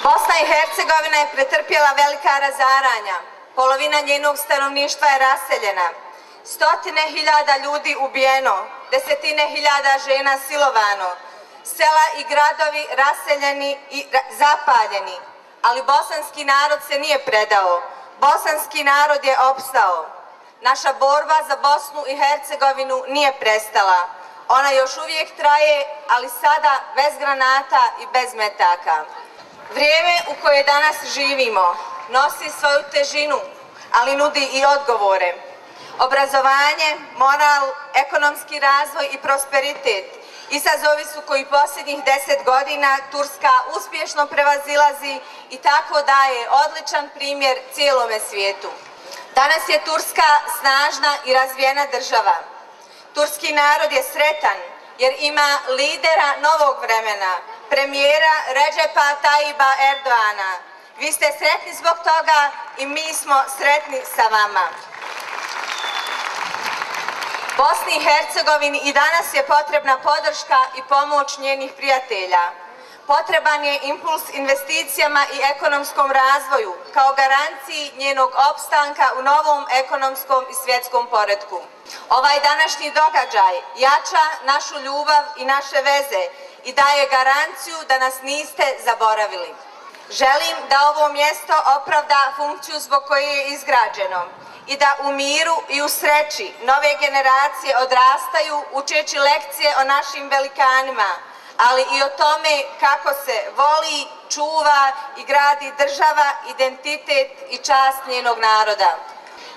Bosna i Hercegovina je pretrpjela velika razaranja. Polovina njenog stanovništva je raseljena. Stotine hiljada ljudi ubijeno, desetine hiljada žena silovano, sela i gradovi raseljeni i zapaljeni. Ali bosanski narod se nije predao. Bosanski narod je opstao. Naša borba za Bosnu i Hercegovinu nije prestala. Ona još uvijek traje, ali sada bez granata i bez metaka. Vrijeme u koje danas živimo nosi svoju težinu, ali nudi i odgovore. Obrazovanje, moral, ekonomski razvoj i prosperitet izazovi su koji posljednjih 10 godina Turska uspješno prevazilazi i tako daje odličan primjer cijelome svijetu. Danas je Turska snažna i razvijena država. Turski narod je sretan jer ima lidera novog vremena, premijera Recepa Tayyipa Erdoğana. Vi ste sretni zbog toga i mi smo sretni sa vama. Bosni i Hercegovini i danas je potrebna podrška i pomoć njenih prijatelja. Potreban je impuls investicijama i ekonomskom razvoju kao garanciji njenog opstanka u novom ekonomskom i svjetskom poretku. Ovaj današnji događaj jača našu ljubav i naše veze i daje garanciju da nas niste zaboravili. Želim da ovo mjesto opravda funkciju zbog koje je izgrađeno i da u miru i u sreći nove generacije odrastaju učeći lekcije o našim velikanima, ali i o tome kako se voli, čuva i gradi država, identitet i čast njenog naroda.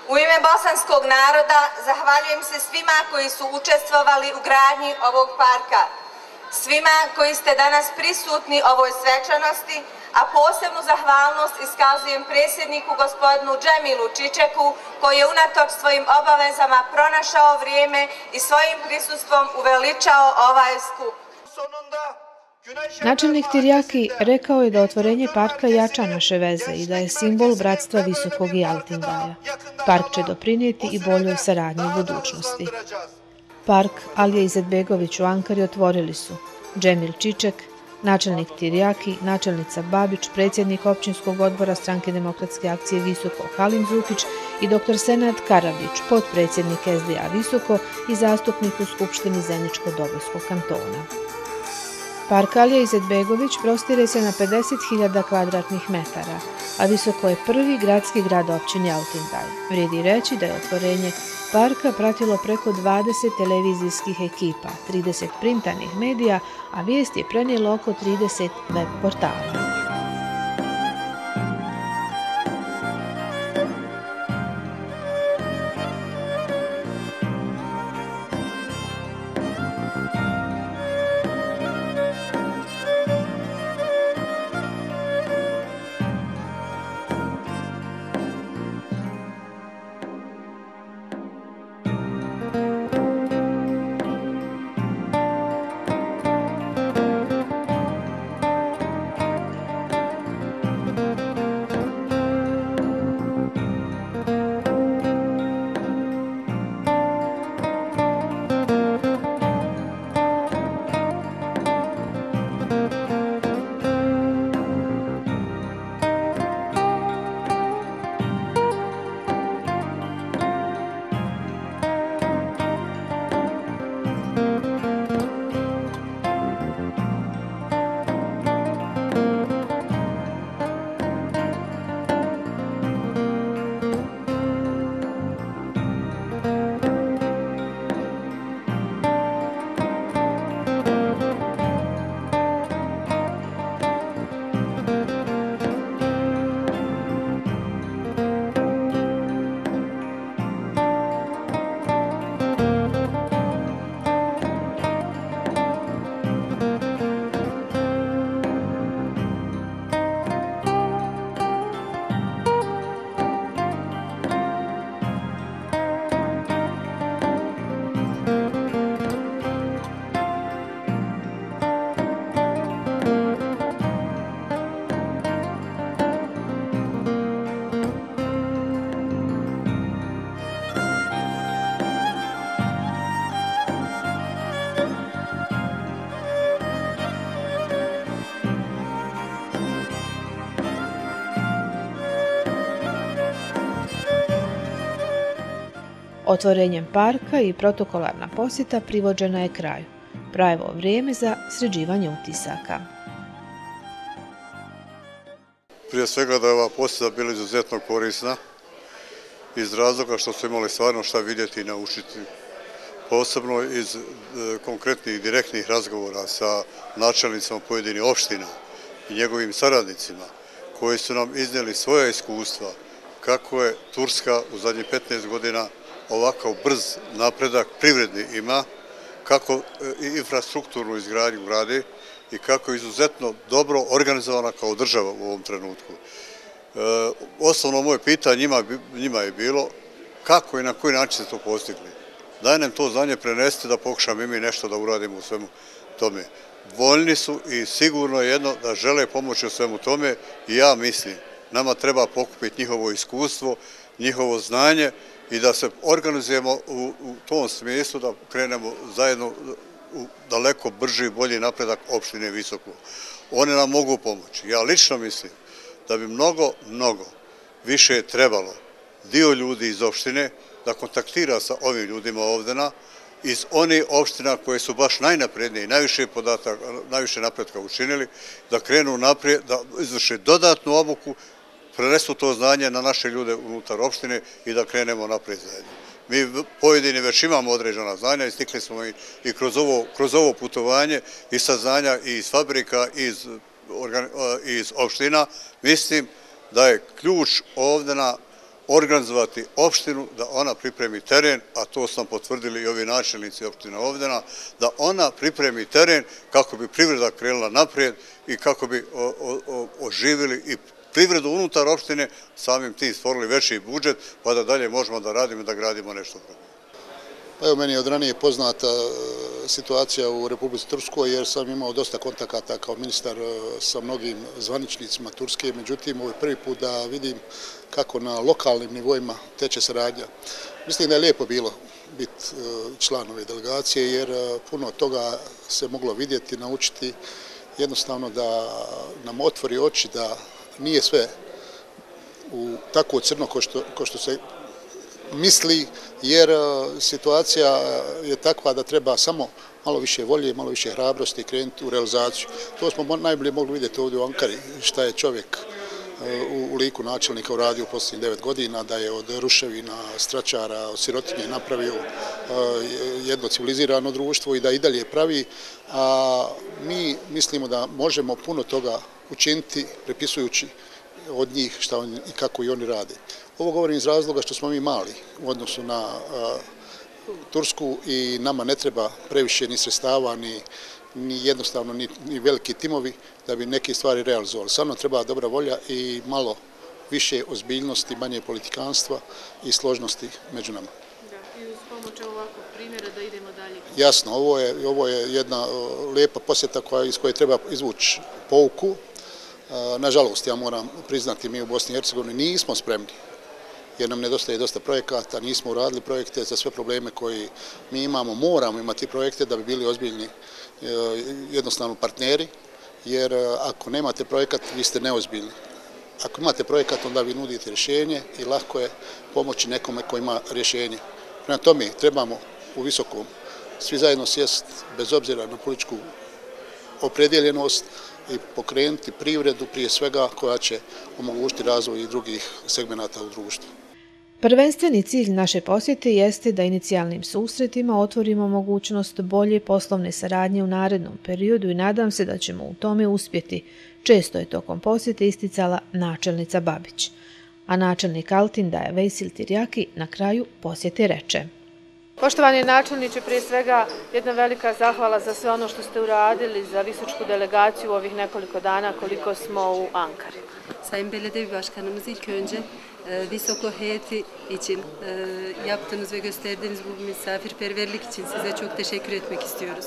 U ime bosanskog naroda zahvaljujem se svima koji su učestvovali u gradnji ovog parka, svima koji ste danas prisutni ovoj svečanosti, a posebnu zahvalnost iskazujem predsjedniku gospodinu Cemilu Çiçeku koji je unatoč svojim obavezama pronašao vrijeme i svojim prisustvom uveličao ovaj skup. Načelnik Tiryaki rekao je da otvorenje parka jača naše veze i da je simbol bratstva Visokog i Altındağa. Park će doprinijeti i boljoj saradnji u budućnosti. Park Alija Izetbegović u Ankari otvorili su Cemil Çiçek, načelnik Tiryaki, načelnica Babić, predsjednik općinskog odbora Stranke demokratske akcije Visoko Halim Zukić i dr. Senad Karabić, potpredsjednik SDA Visoko i zastupnik u Skupštini Zeničko-Dobojskog kantona. Park Alija Izetbegović prostire se na 50.000 kvadratnih metara, a Visoko je prvi gradski grad općine Altindaj. Vrijedi reći da je otvorenje parka pratilo preko 20 televizijskih ekipa, 30 printanih medija, a vijest je prenijelo oko 30 web portala. Otvorenjem parka i protokolarna posjeta privođena je kraju. Pravo vrijeme za sređivanje utisaka. Prije svega da je ova posjeta bila izuzetno korisna iz razloga što su imali stvarno šta vidjeti i naučiti. Posebno iz konkretnih i direktnih razgovora sa načelnicima pojedinih opština i njegovim saradnicima koji su nam iznijeli svoja iskustva kako je Turska u zadnjih 15 godina ovakav brz napredak privredni ima, kako i infrastrukturnu izgradnju gradi i kako je izuzetno dobro organizovana kao država u ovom trenutku. Osnovno moje pitanje njima je bilo kako i na koji način ste to postigli. Daj nam to znanje prenesti da pokušamo i mi nešto da uradimo u svemu tome. Voljni su i sigurno jedno da žele pomoći u svemu tome i ja mislim, nama treba pokupiti njihovo iskustvo, njihovo znanje i da se organizujemo u tom smislu da krenemo zajedno u daleko brži i bolji napredak opštine Visoko. One nam mogu pomoći. Ja lično mislim da bi mnogo više trebalo dio ljudi iz opštine da kontaktira sa ovim ljudima ovdje iz onih opština koje su baš najnaprednije i najviše napretka učinili, da krenu naprijed, da izvrše dodatnu obuku, prenesu to znanje na naše ljude unutar opštine i da krenemo naprijed zajedno. Mi pojedini već imamo određena znanja i stikli smo i kroz ovo putovanje i saznanja i iz fabrika i iz opština. Mislim da je ključ ovdje organizovati opštinu, da ona pripremi teren, a to sam potvrdili i ovi načelnici opština Ovdena, da ona pripremi teren kako bi privreda krenula naprijed i kako bi oživili i privredu unutar opštine, samim tim stvorili veći budžet, pa da dalje možemo da radimo i da gradimo nešto. Pa evo, meni je od ranije poznata situacija u Republici Turskoj, jer sam imao dosta kontakata kao ministar sa mnogim zvaničnicima Turske, međutim, ovo je prvi put da vidim kako na lokalnim nivoima teče saradnja. Mislim da je lijepo bilo biti član ove delegacije, jer puno toga se moglo vidjeti, naučiti, jednostavno da nam otvori oči da nije sve tako crno ko što se misli, jer situacija je takva da treba samo malo više volje, malo više hrabrosti i krenuti u realizaciju. To smo najbolje mogli vidjeti ovdje u Ankari, šta je čovjek u liku načelnika uradio u posljednjih 9 godina, da je od ruševina, stračara, od sirotinje napravio jedno civilizirano društvo i da i dalje pravi. A mi mislimo da možemo puno toga učiniti prepisujući od njih šta i kako i oni rade. Ovo govorim iz razloga što smo mi mali u odnosu na Tursku i nama ne treba previše ni sredstava, ni jednostavno ni veliki timovi da bi neke stvari realizovali. Samo treba dobra volja i malo više ozbiljnosti, manje politikanstva i složnosti među nama. I uz pomoć ovakvog primjera da idemo dalje. Jasno, ovo je jedna lijepa posjeta iz koje treba izvući pouku. Nažalost, ja moram priznati, mi u Bosni i Hercegovini nismo spremni, jer nam nedostaje dosta projekata, nismo uradili projekte za sve probleme koje mi imamo. Moramo imati projekte da bi bili ozbiljni jednostavno partneri, jer ako nemate projekat, vi ste neozbiljni. Ako imate projekat, onda vi nudite rješenje i lahko je pomoći nekome ko ima rješenje. Prema tome, trebamo u Visokom svi zajedno sjest, bez obzira na političku opredjeljenost, i pokrenuti privredu prije svega koja će omogućiti razvoj i drugih segmenata u društvu. Prvenstveni cilj naše posjete jeste da inicijalnim susretima otvorimo mogućnost bolje poslovne saradnje u narednom periodu i nadam se da ćemo u tome uspjeti. Često je tokom posjete isticala načelnica Babić. A načelnik Altindaja Vejsil Tirjaki na kraju posjete reče: Poštovani načelniče, prije svega jedna velika zahvala za sve ono što ste uradili za visočku delegaciju ovih nekoliko dana koliko smo u Ankari. Sayın Belediye Başkanımız ilk önce Visoko heyeti için yaptığınız ve gösterdiğiniz bu misafirperverlik için size çok teşekkür etmek istiyoruz.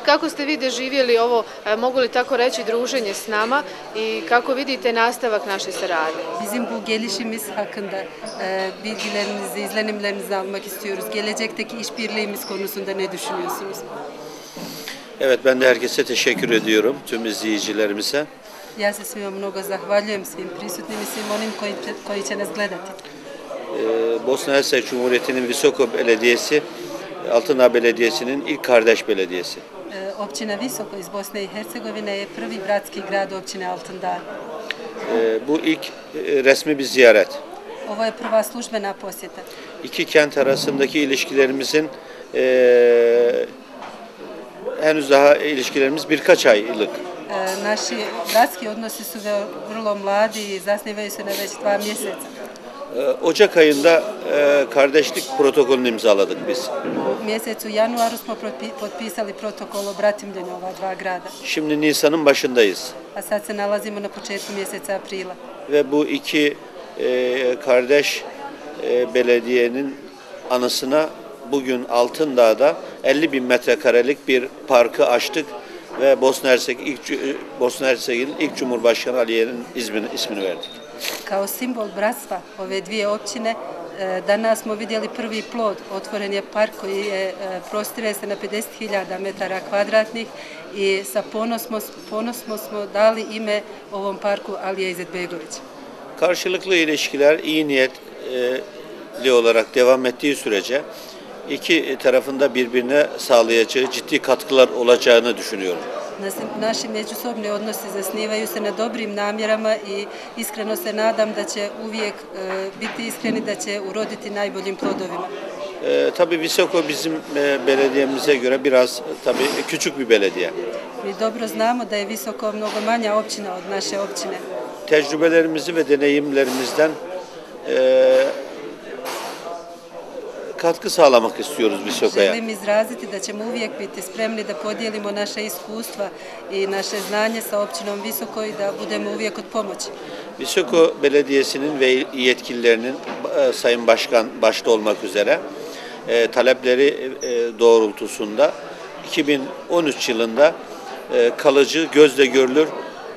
Kako ste vi doživjeli ovo, mogu li tako reći, druženje s nama i kako vidite nastavak naše saradnje? Bizim bu gelişimiz hakkında bilgilerinizi, izlenimlerinizi almak istiyoruz. Gelecekteki işbirliğimiz konusunda ne düşünüyorsunuz? Evet, ben de herkese teşekkür ediyorum, tüm izleyicilerimize. Ja se svima mnogo zahvaljujem svim prisutnim i svim onim koji će nas gledati. Bosna Hersek Cumhuriyeti'nin Visoko Belediyesi, Altındağ Belediyesi'nin ilk kardeş belediyesi. Općina Visoko iz Bosne i Hercegovine je prvi bratski grad općine Altındağ. Bu ilk resmi bir ziyaret. Ovo je prva službena posjeta. İki kent arasındaki ilişkilerimizin henüz daha ilişkilerimiz birkaç aylık. Naši bratski odnosi su vrlo mladi i zasnivaju se na već 2 mjeseca. Ocak ayında kardeşlik protokolünü imzaladık biz. U mjesecu januaru smo potpisali protokol o bratimljenju ova dva grada. Şimdi Nisan'ın başındayız. A sad se nalazimo na početku mjeseca aprila. Ve bu iki kardeş belediyenin anısına bugün Altındağ'da 50.000 metrekarelik bir parkı açtık ve Bosna Hersek'in ilk Cumhurbaşkanı Aliye'nin ismini verdik. Kao simbol bratstva ove dvije općine danas smo vidjeli prvi plod. Otvoren je park koji je prostire se na 50.000 metara kvadratnih i sa ponosno smo dali ime ovom parku Alija İzetbegović. Karşılıklı ilişkiler iyi niyetli olarak devam ettiği sürece iki tarafında birbirine sağlayacağı ciddi katkılar olacağını düşünüyorum. Naši međusobni odnosi zasnivaju se na dobrim namjerama i iskreno se nadam da će uvijek biti iskreni, da će uroditi najboljim plodovima. Tabii Visoko bizim belediyemize göre biraz tabii küçük bir belediye. Mi dobro znamo da je Visoko mnogo manja općina od naše općine. Tecrübelerimizi ve deneyimlerimizden katkı sağlamak istiyoruz Visoko'ya. Želim izraziti da ćemo uvijek biti spremni da podijelimo naše iskustva i naše znanje sa općinom Visoko i da budemo uvijek od pomoći. Visoko Belediyesi'nin ve yetkililerinin Sayın Başkan başta olmak üzere talepleri doğrultusunda 2013 yılında kalıcı, gözle görülür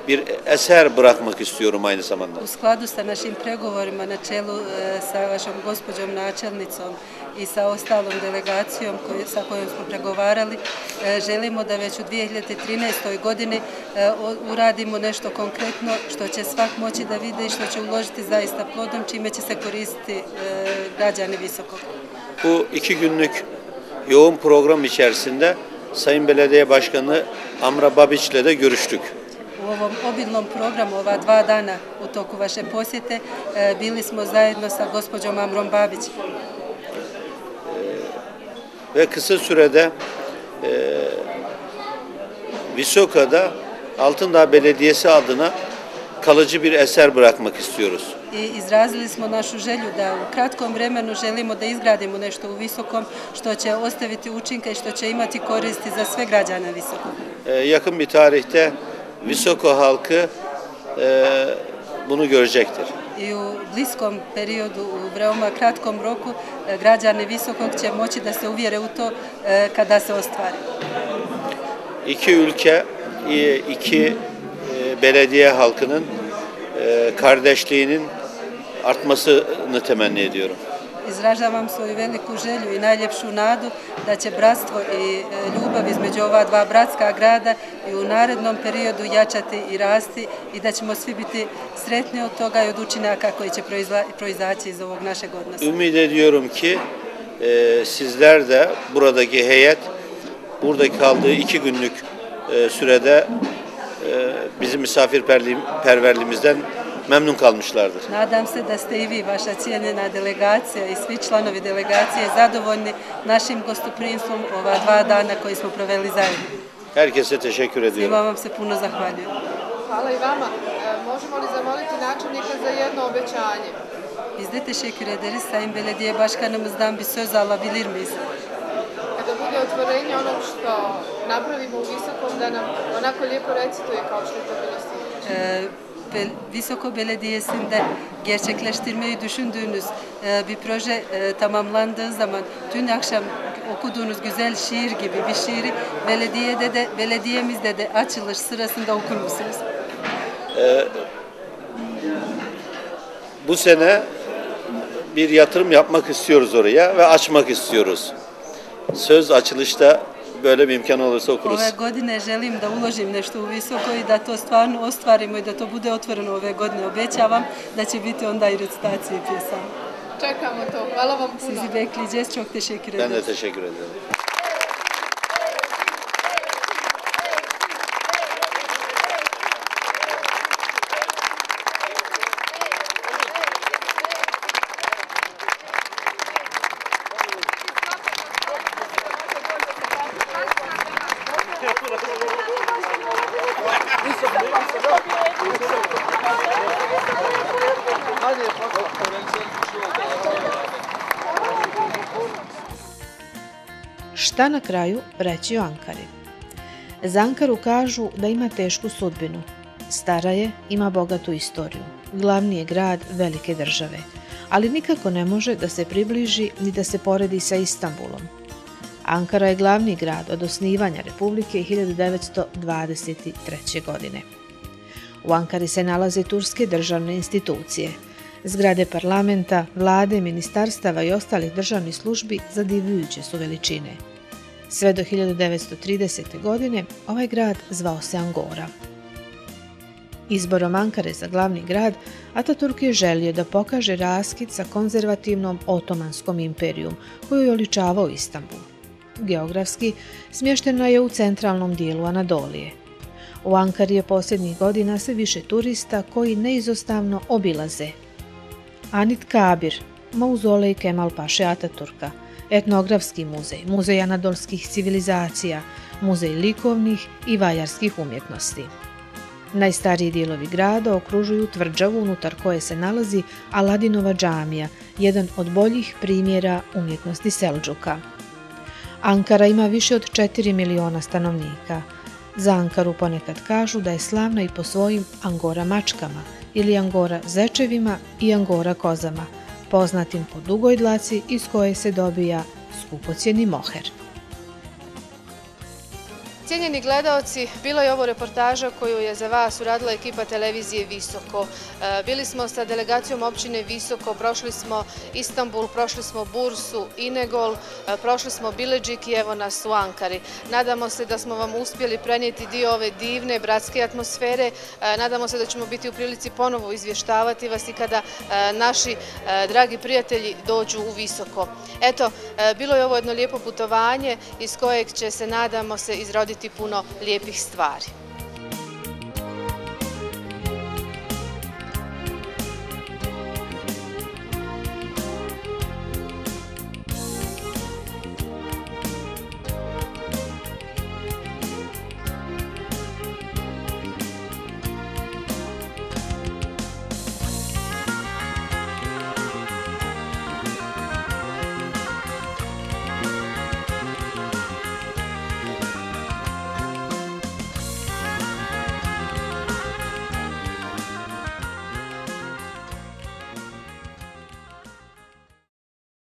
bir eser bırakmak istiyorum aynı zamanda. U skladu sa našim pregovorima na čelu sa vašom gospođom načelnicom i sa ostalom delegacijom sa kojom smo pregovarali. Želimo da već u 2013. godini uradimo nešto konkretno što će svak moći da vide i što će uložiti zaista plodom, çime će se koristiti građani Visokog. Bu 2 günlük yoğun program içerisinde Sayın Belediye Başkanı Amra Babić ile de görüştük. U ovom obilnom programu, ova 2 dana u toku vaše posjete, bili smo zajedno sa gospođom Amrom Babić. Ve kısa sürede Visoka'da Altındağ Belediyesi adına kalıcı bir eser bırakmak istiyoruz. I izrazili smo našu želju da u kratkom vremenu želimo da izgradimo nešto u Visokom što će ostaviti učinke i što će imati koristi za sve građane Visokog. Yakın bir tarihte Visoko halkı bunu görecektir. I u bliskom periodu, u veoma kratkom roku, građani Visokog će moći da se uvjere u to kada se ostvari. İki ülke, iki belediye halkının kardeşliğinin artmasını temenni ediyorum. Izražavam svoju veliku želju i najljepšu nadu da će bratstvo i ljubav između ova 2 bratska grada i u narednom periodu jačati i rasti i da ćemo svi biti sretni od toga i od učinaka koji će proizaći iz ovog našeg odnosa. Ümit ediyorum ki sizler de buradaki heyet burada kaldığı 2 günlük sürede bizim misafirperverliğimizden memnun kalmışlardır. Nadam se da ste i vi, vaša cijenjena delegacija i svi članovi delegacije zadovoljni našim gostoprimstvom ova 2 dana koji smo proveli zajedno. Herkese teşekkür ediyorum. Svima vam se puno zahvaljujem. Hvala i vama. Možemo li zamoliti načelnika za jedno obećanje? Biz de teşekkür ederiz. Sayın Belediye Başkanımızdan bir söz alabilir miyiz? Kada bude otvorenje onog što napravimo u Visokom, da nam onako lijepo recituje kao što je to bilo sinoć. Visoko Belediyesi'nde gerçekleştirmeyi düşündüğünüz bir proje tamamlandığı zaman dün akşam okuduğunuz güzel şiir gibi bir şiiri belediyemizde de açılış sırasında okur musunuz? Bu sene bir yatırım yapmak istiyoruz oraya ve açmak istiyoruz. Söz açılışta böyle bir imkan olursa okuruz. Ove godine želim da uložim nešto u Visoko i da to stvarno ostvarimo i da to bude otvoreno ove godine. Obećavam da će biti onda i recitacije pjesama. Čekamo to. Hvala vam puno. Sizi bekleyeceğiz. Çok teşekkür ederim. Ben de teşekkür ederim. Šta na kraju reći o Ankari? Za Ankaru kažu da ima tešku sudbinu. Stara je, ima bogatu istoriju. Glavni je grad velike države, ali nikako ne može da se približi ni da se poredi sa Istanbulom. Ankara je glavni grad od osnivanja Republike 1923. godine. U Ankari se nalaze turske državne institucije, zgrade parlamenta, vlade, ministarstava i ostalih državnih službi zadivljujuće su veličine. Sve do 1930. godine ovaj grad zvao se Angora. Izborom Ankare za glavni grad, Ataturk je želio da pokaže raskid sa konzervativnom Otomanskom imperijom koju je oličavao Istanbul. Geografski smještena je u centralnom dijelu Anadolije. U Ankari je posljednjih godina sve više turista koji neizostavno obilaze Anıt Kabir, mauzolej Kemal Paše Ataturka, etnografski muzej, muzej anadolskih civilizacija, muzej likovnih i vajarskih umjetnosti. Najstariji dijelovi grada okružuju tvrđavu unutar koje se nalazi Aladinova džamija, jedan od boljih primjera umjetnosti Seldžuka. Ankara ima više od 4 miliona stanovnika. Za Ankaru ponekad kažu da je slavna i po svojim Angora mačkama ili Angora zečevima i Angora kozama, poznatim po dugoj dlaci iz koje se dobija skupocjeni moher. Cijenjeni gledaoci, bilo je ovo reportaža koju je za vas uradila ekipa televizije Visoko. Bili smo sa delegacijom općine Visoko, prošli smo Istanbul, prošli smo Bursu, Inegol, prošli smo Bileđik i evo nas u Ankari. Nadamo se da smo vam uspjeli prenijeti dio ove divne bratske atmosfere. Nadamo se da ćemo biti u prilici ponovo izvještavati vas i kada naši dragi prijatelji dođu u Visoko. Eto, bilo je ovo jedno lijepo putovanje iz kojeg će se, nadamo se, izroditi puno lijepih stvari.